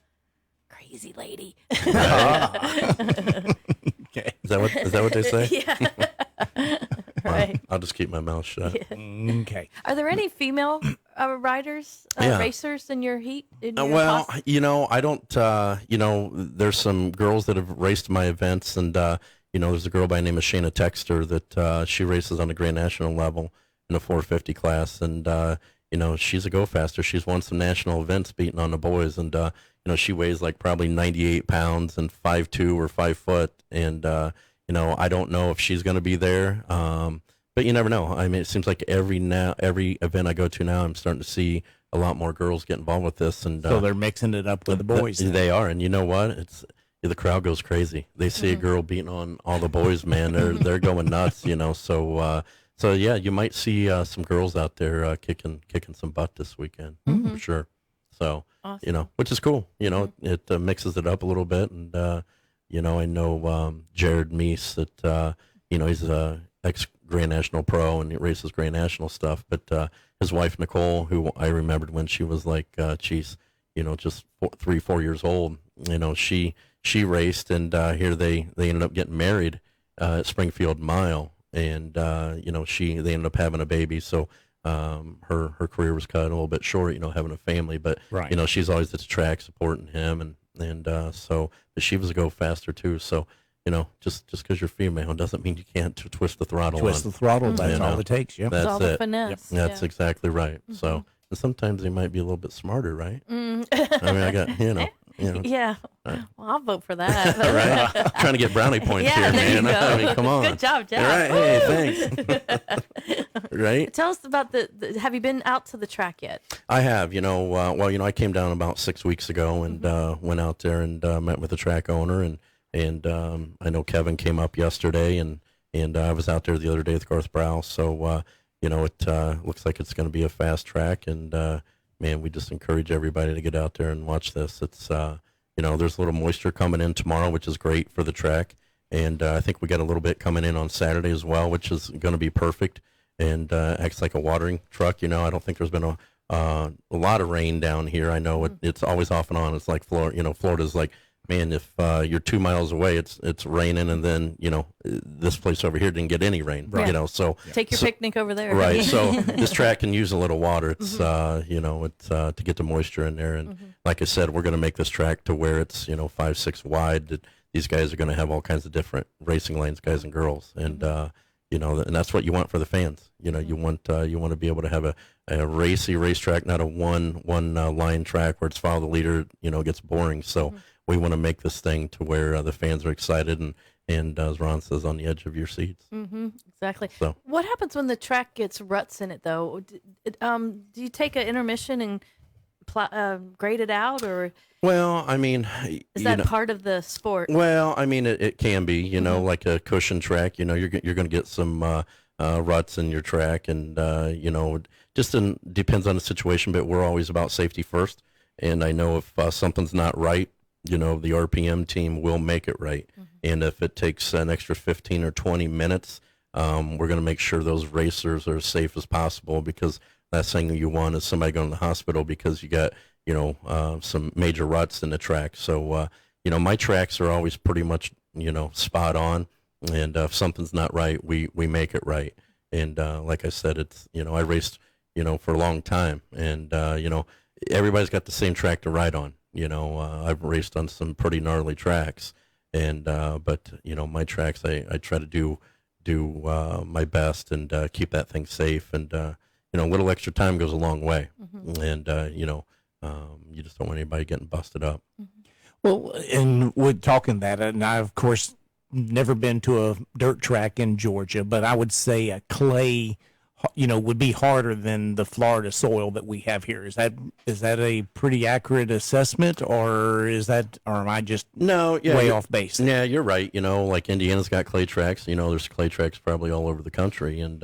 crazy lady. Okay. Is that what they say? Yeah. Right. I'll just keep my mouth shut. Okay. Are there any female riders, Yeah. racers in your heat? In your Well, class? you know, I don't, you know, there's some girls that have raced my events, and, you know, there's a girl by the name of Shayna Texter that she races on the Grand National level in the 450 class, and, you know, she's a go-faster. She's won some national events beating on the boys, and, you know, she weighs like probably 98 pounds and 5'2" or 5 foot, and, you know, I don't know if she's going to be there, but you never know. I mean, it seems like every event I go to now, I'm starting to see a lot more girls get involved with this, and So they're mixing it up with the boys. They are, and you know what? The crowd goes crazy. They see a girl beating on all the boys, man. They're going nuts, you know. So yeah, you might see some girls out there kicking some butt this weekend for sure. So Awesome. you know, which is cool. You know, it mixes it up a little bit, and you know, I know Jared Meese that you know, he's a ex Grand National pro and he races Grand National stuff, but his wife Nicole, who I remembered when she was like, geez, you know, just 3-4 years old, you know, she raced, and here they ended up getting married at Springfield Mile, and you know, they ended up having a baby, so her career was cut a little bit short, you know, having a family, but Right. you know, she's always at the track supporting him, and so, but she was a go faster too, so. You know, just because you're female doesn't mean you can't twist the throttle. Twist on. the throttle. That's You all know, it takes. Yep. That's all the it. finesse. That's yeah. exactly right. So, and sometimes they might be a little bit smarter, right? I mean, I got you know. Yeah. Well, I'll vote for that. Right? Trying to get brownie points Yeah, here, there you man. go. I mean, come on. Good job, Jeff. All right. Hey, thanks. Right? Tell us about have you been out to the track yet? I have, you know, well, you know, I came down about 6 weeks ago and went out there and met with the track owner, and I know Kevin came up yesterday, and I was out there the other day with Garth Browse. So, you know, it looks like it's going to be a fast track, and man, we just encourage everybody to get out there and watch this. It's, you know, there's a little moisture coming in tomorrow, which is great for the track, and I think we got a little bit coming in on Saturday as well, which is going to be perfect, and acts like a watering truck. You know, I don't think there's been a lot of rain down here. I know it's always off and on. It's like Florida. You know, Florida's like, man, if you're 2 miles away, it's raining, and then, you know, this place over here didn't get any rain, Right. you know, so. Take your picnic over there. Right, so this track can use a little water. It's, you know, it's to get the moisture in there, and like I said, we're going to make this track to where it's, you know, 5-6 wide. That these guys are going to have all kinds of different racing lanes, guys and girls, and, you know, and that's what you want for the fans. You know, you want to be able to have a racy racetrack, not a one line track where it's follow the leader, you know, gets boring. So we want to make this thing to where the fans are excited and as Ron says, on the edge of your seats. Exactly. So. What happens when the track gets ruts in it, though? Do you take an intermission and grade it out, or Well, I mean, is that part of the sport? Well, I mean, it can be, you know, like a cushion track. You know, you're going to get some ruts in your track, and you know, just depends on the situation. But we're always about safety first, and I know if something's not right, you know, the RPM team will make it right. And if it takes an extra 15 or 20 minutes, we're going to make sure those racers are as safe as possible, because last thing you want is somebody going to the hospital because you got, you know, some major ruts in the track. So, you know, my tracks are always pretty much, you know, spot on. And if something's not right, we make it right. And like I said, it's, you know, I raced, you know, for a long time. And, you know, everybody's got the same track to ride on. You know, I've raced on some pretty gnarly tracks. And, but, you know, my tracks, I try to do do my best and keep that thing safe. And a little extra time goes a long way. And you just don't want anybody getting busted up. Well, and with talking that, and I, of course, never been to a dirt track in Georgia, but I would say a clay, would be harder than the Florida soil that we have here. Is that a pretty accurate assessment, or am I just way off base? Yeah, you're right. Like Indiana's got clay tracks. There's clay tracks probably all over the country, and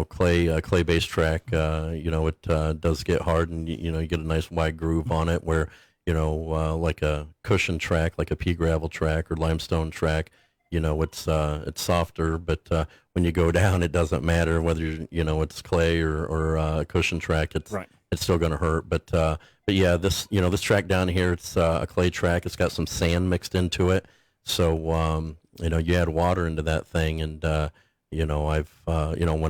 clay-based track. It does get hard, and you get a nice wide groove on it where. Like a cushion track, like a pea gravel track or limestone track, it's softer, but when you go down, it doesn't matter whether it's clay or a cushion track. It's still going to hurt. But yeah, this track down here, it's a clay track. It's got some sand mixed into it, so you add water into that thing, and when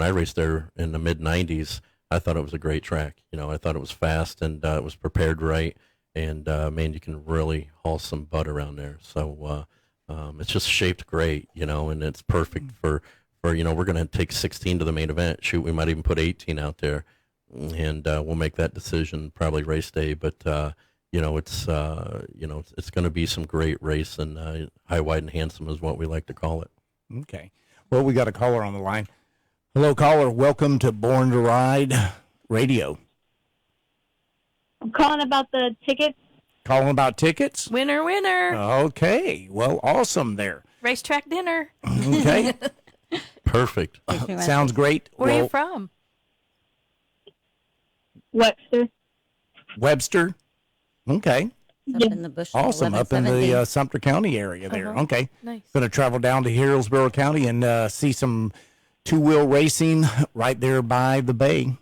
I raced there in the mid '90s, I thought it was a great track. I thought it was fast and it was prepared right. And, man, you can really haul some butt around there. So it's just shaped great, and it's perfect for we're going to take 16 to the main event. Shoot, we might even put 18 out there, and we'll make that decision probably race day. But, it's going to be some great race, and high, wide, and handsome is what we like to call it. Okay. Well, we got a caller on the line. Hello, caller. Welcome to Born to Ride Radio. I'm calling about the tickets. Calling about tickets? Winner. Okay. Well, awesome there. Racetrack dinner. Okay. Perfect. Sounds great. Where are you from? Webster. Webster? Okay. Up in the Bush. Awesome. Up in the Sumter County area there. Okay. Nice. Going to travel down to Hillsborough County and see some two-wheel racing right there by the bay.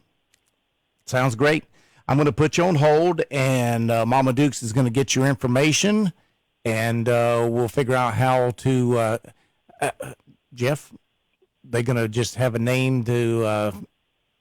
Sounds great. I'm going to put you on hold, and Mama Dukes is going to get your information, and we'll figure out how to. Jeff, they going to just have a name to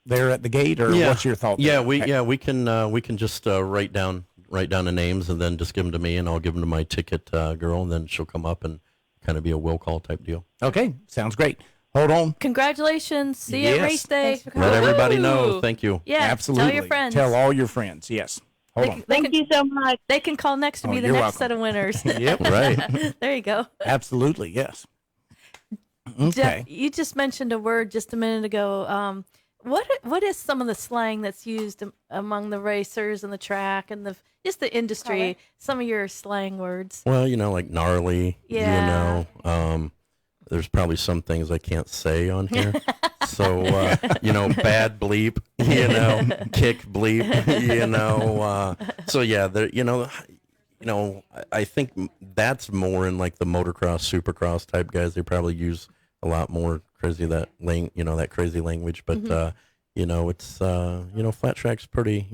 there at the gate, or what's your thought? Yeah, we can just write down the names and then just give them to me, and I'll give them to my ticket girl, and then she'll come up and kind of be a will call type deal. Okay, sounds great. Hold on. Congratulations. See you at race day. Let everybody know. Thank you. Yeah, absolutely. Tell your friends. Tell all your friends. Yes. Hold on. Thank you so much. They can call next to be the next welcome. set of winners. Yep. Right. There you go. Absolutely. Yes. Okay. Jeff, you just mentioned a word just a minute ago. What is some of the slang that's used among the racers and the track and just the industry? Some of your slang words. Well, like gnarly. Yeah. There's probably some things I can't say on here. So, bad bleep, kick bleep, so yeah, there, I think that's more in like the motocross, supercross type guys. They probably use a lot more crazy that crazy language, but, it's, flat track's pretty,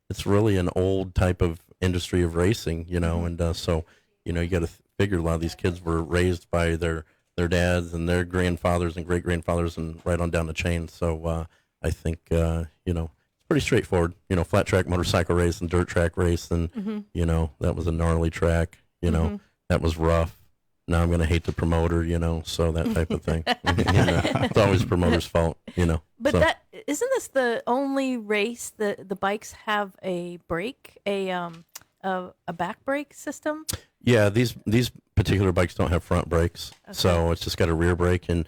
it's really an old type of industry of racing, and, so, you got to figure a lot of these kids were raised by their dads and their grandfathers and great grandfathers and right on down the chain. So I think it's pretty straightforward. Flat track motorcycle race and dirt track race, and that was a gnarly track. That was rough. Now I'm gonna hate the promoter. So that type of thing. It's always the promoter's fault. But so. that isn't this the only race that the bikes have a brake, a back brake system? Yeah, these particular bikes don't have front brakes, so it's just got a rear brake. And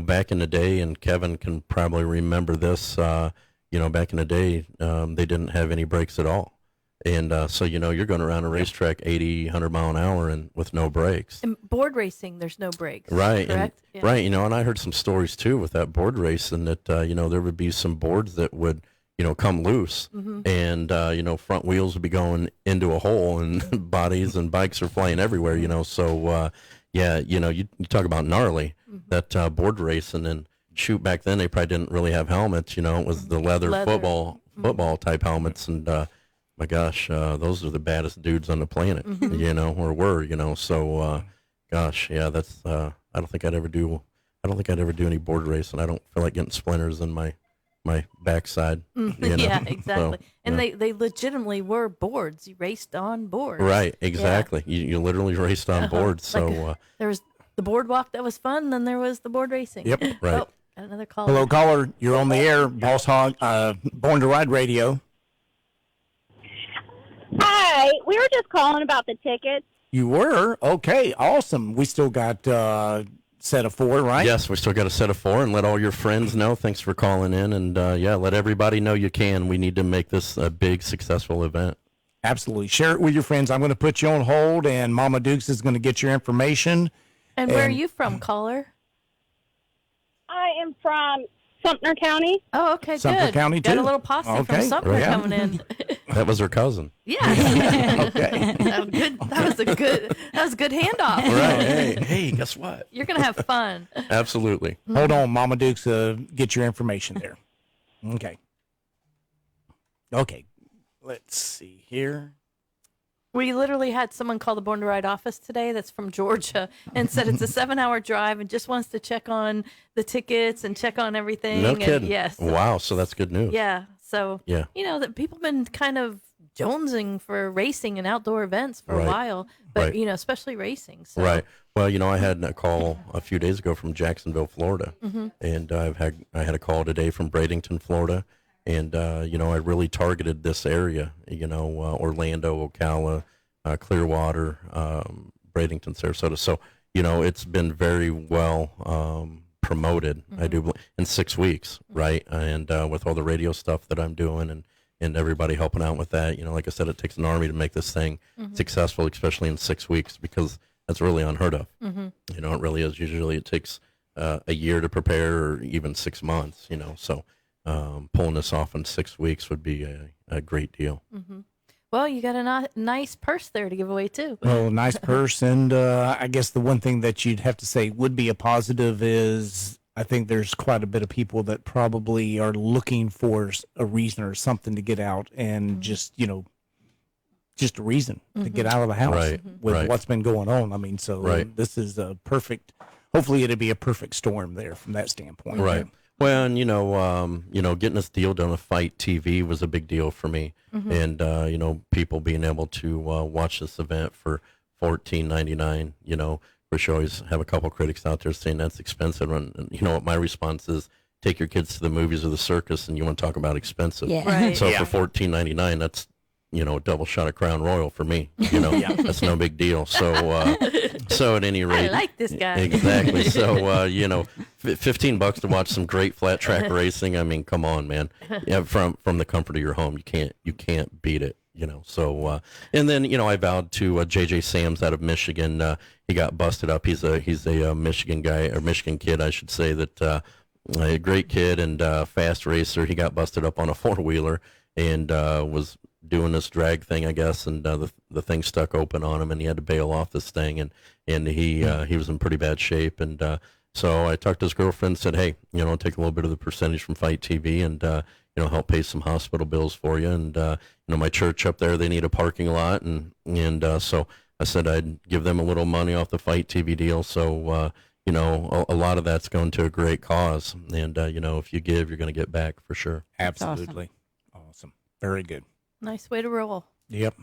back in the day, and Kevin can probably remember this. Back in the day, they didn't have any brakes at all, and so you're going around a racetrack 80, 100 mile an hour and with no brakes. In board racing, there's no brakes. Right, correct? Right. And I heard some stories too with that board race, and that there would be some boards that would come loose, and front wheels would be going into a hole, and bodies and bikes are flying everywhere. So you talk about gnarly, that board race, and then shoot, back then they probably didn't really have helmets. It was the leather. football type helmets, and my gosh, those are the baddest dudes on the planet, or were. So gosh, yeah, that's I don't think I'd ever do any board race, and I don't feel like getting splinters in my backside. Yeah, exactly. So, and they legitimately were boards. You raced on boards. Right, exactly. You literally raced on boards. So there was the boardwalk that was fun. Then there was the board racing. Yep. Right. Oh, got another call. Hello, caller. You're on the air. Boss Hogg, Born to Ride Radio. Hi, we were just calling about the tickets. You were? Okay, awesome. We still got set of 4, right? Yes, we still got a set of 4, and let all your friends know. Thanks for calling in, and let everybody know you can. We need to make this a big, successful event. Absolutely. Share it with your friends. I'm going to put you on hold, and Mama Dukes is going to get your information. And where are you from, caller? I am from Sumter County. Oh, okay, Sumter good. County, Got too? a little posse Okay. from Sumter Yeah. coming in. That was her cousin. Yeah. Okay. That was a good handoff. Right. Hey, guess what? You're gonna have fun. Absolutely. Hold on, Mama Dukes, get your information there. Okay. Okay. Let's see here. We literally had someone call the Born to Ride office today that's from Georgia and said it's a 7-hour drive and just wants to check on the tickets and check on everything. No and kidding. yes. Wow, so that's good news. Yeah. So, Yeah. that people have been kind of jonesing for racing and outdoor events for Right. a while, but, Right. especially racing. So. Right. Well, I had a call a few days ago from Jacksonville, Florida, and I had a call today from Bradenton, Florida, and I really targeted this area. Orlando, Ocala, Clearwater, Bradenton, Sarasota. So it's been very well promoted. I do in 6 weeks, right? And with all the radio stuff that I'm doing and everybody helping out with that, like I said, it takes an army to make this thing successful, especially in 6 weeks, because that's really unheard of. It really is. Usually it takes a year to prepare, or even 6 months. So pulling this off in 6 weeks would be a great deal. Well, you got a nice purse there to give away, too. Well, nice purse. And I guess the one thing that you'd have to say would be a positive is I think there's quite a bit of people that probably are looking for a reason or something to get out and just a reason to get out of the house Right, with right. what's been going on. I mean, so Right. this is a perfect, hopefully it'll be a perfect storm there from that standpoint. Right. Well, and getting this deal done with Fight TV was a big deal for me, and people being able to watch this event for $14.99. Which you always have a couple critics out there saying that's expensive, and you know what my response is: take your kids to the movies or the circus, and you want to talk about expensive. Yeah. Right. So Yeah. for $14.99, that's a double shot of Crown Royal for me. That's no big deal. So at any I rate, like this guy. exactly. So $15 to watch some great flat track racing. I mean, come on, man. Yeah, from the comfort of your home, you can't beat it. So and then I vowed to JJ Sams out of Michigan. He got busted up. He's a Michigan guy, or Michigan kid, I should say. That a great kid and fast racer. He got busted up on a 4-wheeler and was doing this drag thing, I guess, and the thing stuck open on him, and he had to bail off this thing, and he was in pretty bad shape, and so I talked to his girlfriend and said, hey, take a little bit of the percentage from Fight TV and help pay some hospital bills for you, and my church up there, they need a parking lot, and so I said I'd give them a little money off the Fight TV deal, so a lot of that's going to a great cause, and if you give, you're going to get back for sure. Absolutely. Awesome. Very good. Nice way to roll. Yep.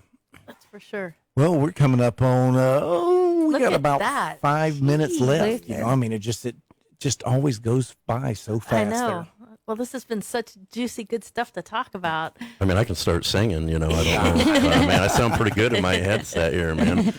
That's for sure. Well, we're coming up on, we Look got at about that. 5 minutes left. Luther. I mean, it just always goes by so fast. I know. There. Well, this has been such juicy, good stuff to talk about. I mean, I can start singing, I don't know. Man, I sound pretty good in my headset here, man.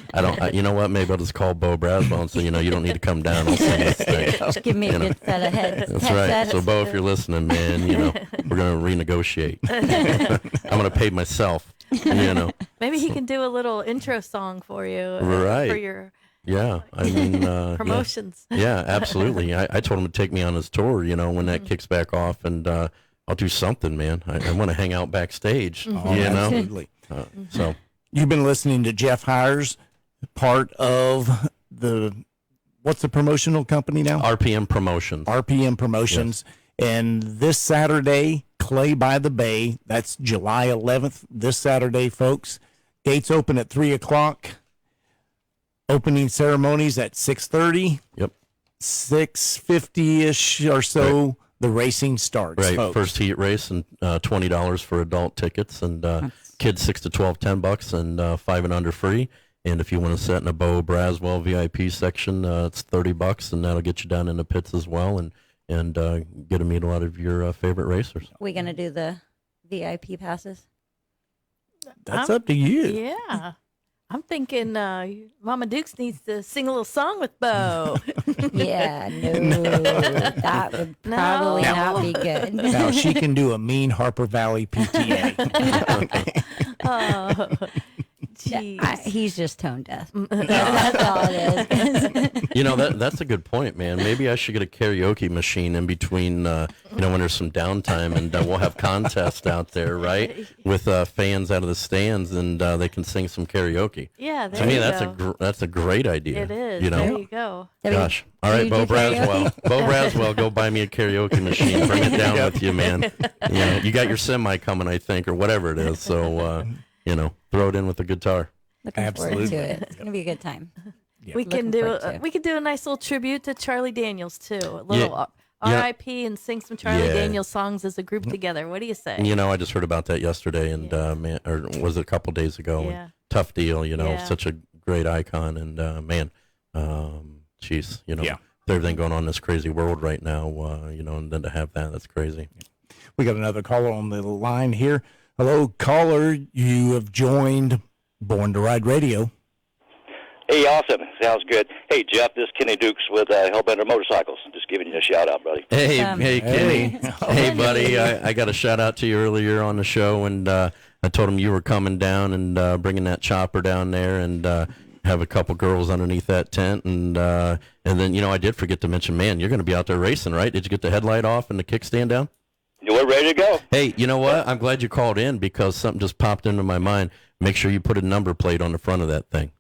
You know what? Maybe I'll just call Bo Braswell and say, you don't need to come down. I'll sing this thing. Give me a good set of heads. That's right. So, Bo, if you're listening, man, we're going to renegotiate. I'm going to pay myself, Maybe he can do a little intro song for you. Right. For your Yeah, I mean, promotions. Yeah, absolutely. I told him to take me on his tour, when that kicks back off, and I'll do something, man. I want to hang out backstage, Absolutely. So You've been listening to Jeff Hires, part of what's the promotional company now? RPM Promotions. RPM Promotions. And this Saturday, Clay by the Bay, that's July 11th, this Saturday, folks. Gates open at 3 o'clock. Opening ceremonies at 6:30. Yep. 6:50-ish or so, Right. the racing starts, Right, folks. first heat race, and $20 for adult tickets, and kids 6 to 12, $10, and 5 and under free. And if you want to sit in a Bo Braswell VIP section, it's $30, and that'll get you down in the pits as well, and get to meet a lot of your favorite racers. We gonna do the VIP passes? That's up to you. Yeah. I'm thinking Mama Dukes needs to sing a little song with Bo. Yeah, no, that would probably not be good. Now she can do a mean Harper Valley PTA. Oh, jeez. He's just tone deaf. That's all it is. You know, that's a good point, man. Maybe I should get a karaoke machine in between, when there's some downtime, and we'll have contests out there, right, with fans out of the stands, and they can sing some karaoke. Yeah, there to me, you that's a great idea. It is. You know? There you go. Gosh. All right, Bo Braswell. Bo Braswell, go buy me a karaoke machine. Bring it down with you, man. You got your semi coming, I think, or whatever it is. So, throw it in with the guitar. Looking forward to it. It's gonna be a good time. Yeah. We can do a nice little tribute to Charlie Daniels too. A little R.I.P. and sing some Charlie Daniels songs as a group together. What do you say? I just heard about that yesterday, and man, or was it a couple days ago? Yeah. And tough deal, such a great icon, and man, jeez, with everything going on in this crazy world right now, and then to have that's crazy. We got another caller on the line here. Hello, caller. You have joined Born to Ride Radio. Hey, awesome. Sounds good. Hey, Jeff, this is Kenny Dukes with Hellbender Motorcycles. Just giving you a shout-out, buddy. Hey, Kenny. Hey, buddy. I got a shout-out to you earlier on the show, and I told him you were coming down and bringing that chopper down there and have a couple girls underneath that tent. And then, I did forget to mention, man, you're going to be out there racing, right? Did you get the headlight off and the kickstand down? We're ready to go. Hey, you know what? I'm glad you called in because something just popped into my mind. Make sure you put a number plate on the front of that thing.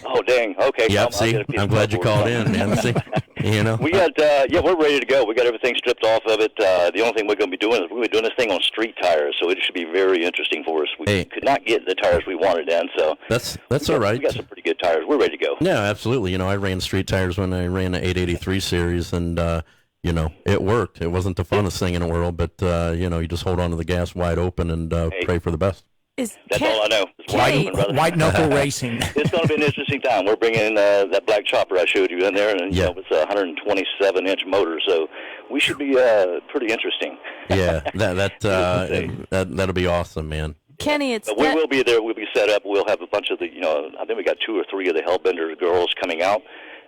Oh, dang. Okay. Yep, see, I'm glad you called in, man. See, We got, we're ready to go. We got everything stripped off of it. The only thing we're going to be doing is we're doing this thing on street tires, so it should be very interesting for us. We could not get the tires we wanted in, so. That's all right. We got some pretty good tires. We're ready to go. Yeah, absolutely. I ran street tires when I ran the 883 series, and, it worked. It wasn't the funnest thing in the world, but, you just hold on to the gas wide open and pray for the best. That's all I know. White knuckle racing. It's going to be an interesting time. We're bringing in that black chopper I showed you in there, and it's a 127-inch motor, so we should be pretty interesting. Yeah, that'll be awesome, man. Kenny, we will be there. We'll be set up. We'll have a bunch of the, I think we got 2 or 3 of the Hellbender girls coming out,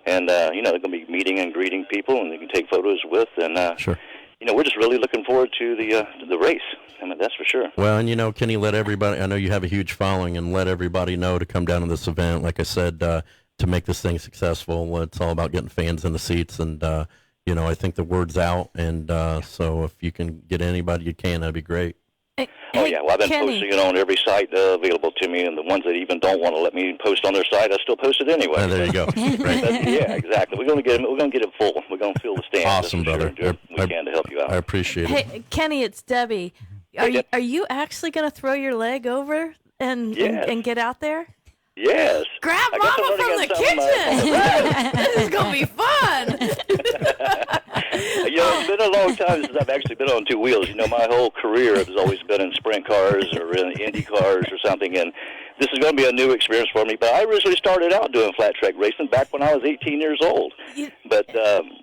and they're going to be meeting and greeting people, and they can take photos with, and sure. We're just really looking forward to the race. I mean, that's for sure. Well, and Kenny, let everybody, I know you have a huge following, and let everybody know to come down to this event. Like I said, to make this thing successful, it's all about getting fans in the seats, and, I think the word's out, and so if you can get anybody you can, that'd be great. Oh, yeah. Well, I've been posting it on every site available to me, and the ones that even don't want to let me post on their site, I still post it anyway. There you go. Right. Yeah, exactly. We're going to get it full. We're going to fill the stand. Awesome, brother. Sure, we can to help you out. I appreciate it. Hey, Kenny, it's Debbie. Are you actually going to throw your leg over and get out there? Yes. Grab Mama from the kitchen. This is going to be fun. It's been a long time since I've actually been on 2 wheels. My whole career has always been in sprint cars or in Indy cars or something, and this is going to be a new experience for me. But I originally started out doing flat track racing back when I was 18 years old. But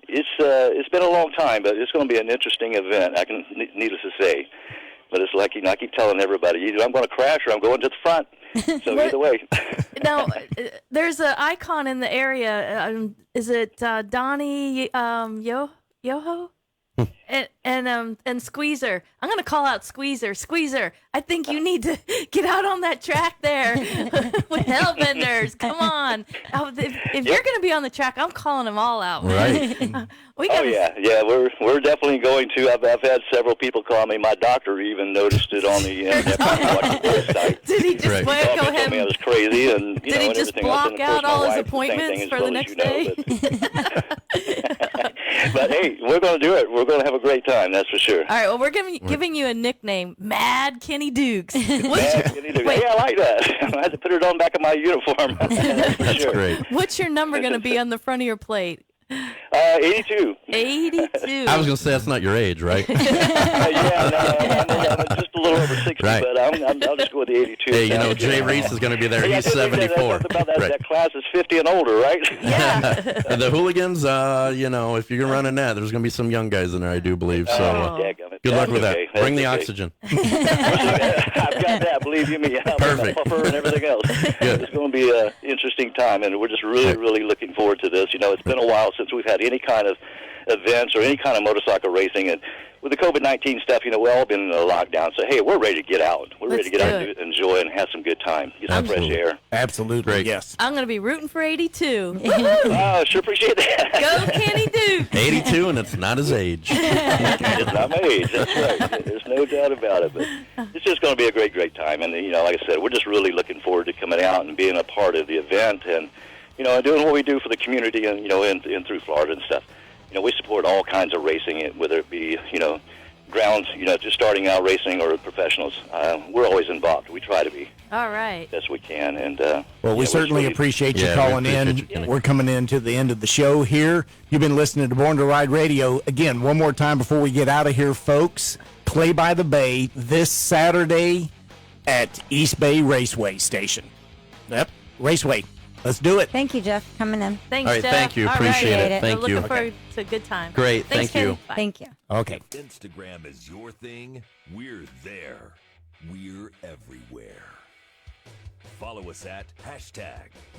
it's been a long time, but it's going to be an interesting event, needless to say. But it's like, I keep telling everybody, either I'm going to crash or I'm going to the front. So either way. Now, there's an icon in the area. Is it Donnie Yoho? And Squeezer. I'm going to call out Squeezer. Squeezer, I think you need to get out on that track there with Hellbenders. Come on. If you're going to be on the track, I'm calling them all out. Right. Yeah. We're definitely going to. I've had several people call me. My doctor even noticed it on the website. Did he just go ahead? Told me I was crazy, and did he just block out all his appointments for the next day? But hey, we're going to do it. We're going to have a great time, that's for sure. All right, well, we're giving you a nickname, Mad Kenny Dukes. Mad Kenny Dukes. Hey, I like that. I had to put it on back of my uniform. That's sure. great. What's your number going to be on the front of your plate? 82. 82. I was going to say that's not your age, right? I'm just a little over 60, Right. but I'll just go with the 82. Hey, you know, Jay Reese is going to be there. Hey, He's I did read 74. about that, Right. that class is 50 and older, right? And the hooligans, you know, if you're running that, there's going to be some young guys in there, I do believe. So Dadgummit. good luck with That's okay. that. Bring the That's okay. oxygen. I've got that, believe you me. I'm Perfect. a puffer and everything else. Good. It's going to be an interesting time, and we're just really looking forward to this. You know, it's been a while since we've had any kind of events or any kind of motorcycle racing, and with the COVID-19 stuff, you know, we've all been in a lockdown, so hey, we're ready to get out. We're ready to get out and enjoy and have some good time, get some fresh air. Absolutely. Great. Yes. I'm going to be rooting for 82. Oh, sure appreciate that. Go Kenny Duke. 82, and it's not his age. It's not my age, that's right. There's no doubt about it, but it's just going to be a great time, and, you know, like I said, we're just really looking forward to coming out and being a part of the event and, you know, doing what we do for the community and, you know, in through Florida and stuff. You know, we support all kinds of racing, whether it be, you know, grounds, you know, just starting out racing or professionals. We're always involved. We try to be. All right. Best we can. And Well, we certainly appreciate you calling in. We're coming into the end of the show here. You've been listening to Born to Ride Radio. Again, one more time before we get out of here, folks. Play by the Bay this Saturday at East Bay Raceway Station. Yep, Raceway. Let's do it. Thank you, Jeff, for coming in. Thanks, All right, Jeff. thank you. All Appreciate right. it. Thank We're you. looking forward to a good time. Great. Thanks, Thank you. Kenny. Bye. Thank you. Okay. Instagram is your thing. We're there. We're everywhere. Follow us at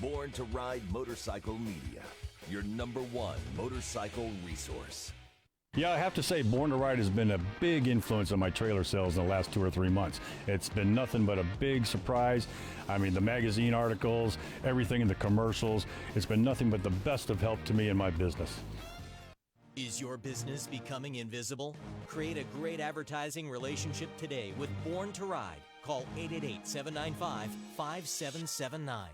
#Born to Ride Motorcycle Media, your #1 motorcycle resource. Yeah, I have to say, Born to Ride has been a big influence on my trailer sales in the last 2 or 3 months. It's been nothing but a big surprise. I mean, the magazine articles, everything in the commercials, it's been nothing but the best of help to me in my business. Is your business becoming invisible? Create a great advertising relationship today with Born to Ride. Call 888-795-5779.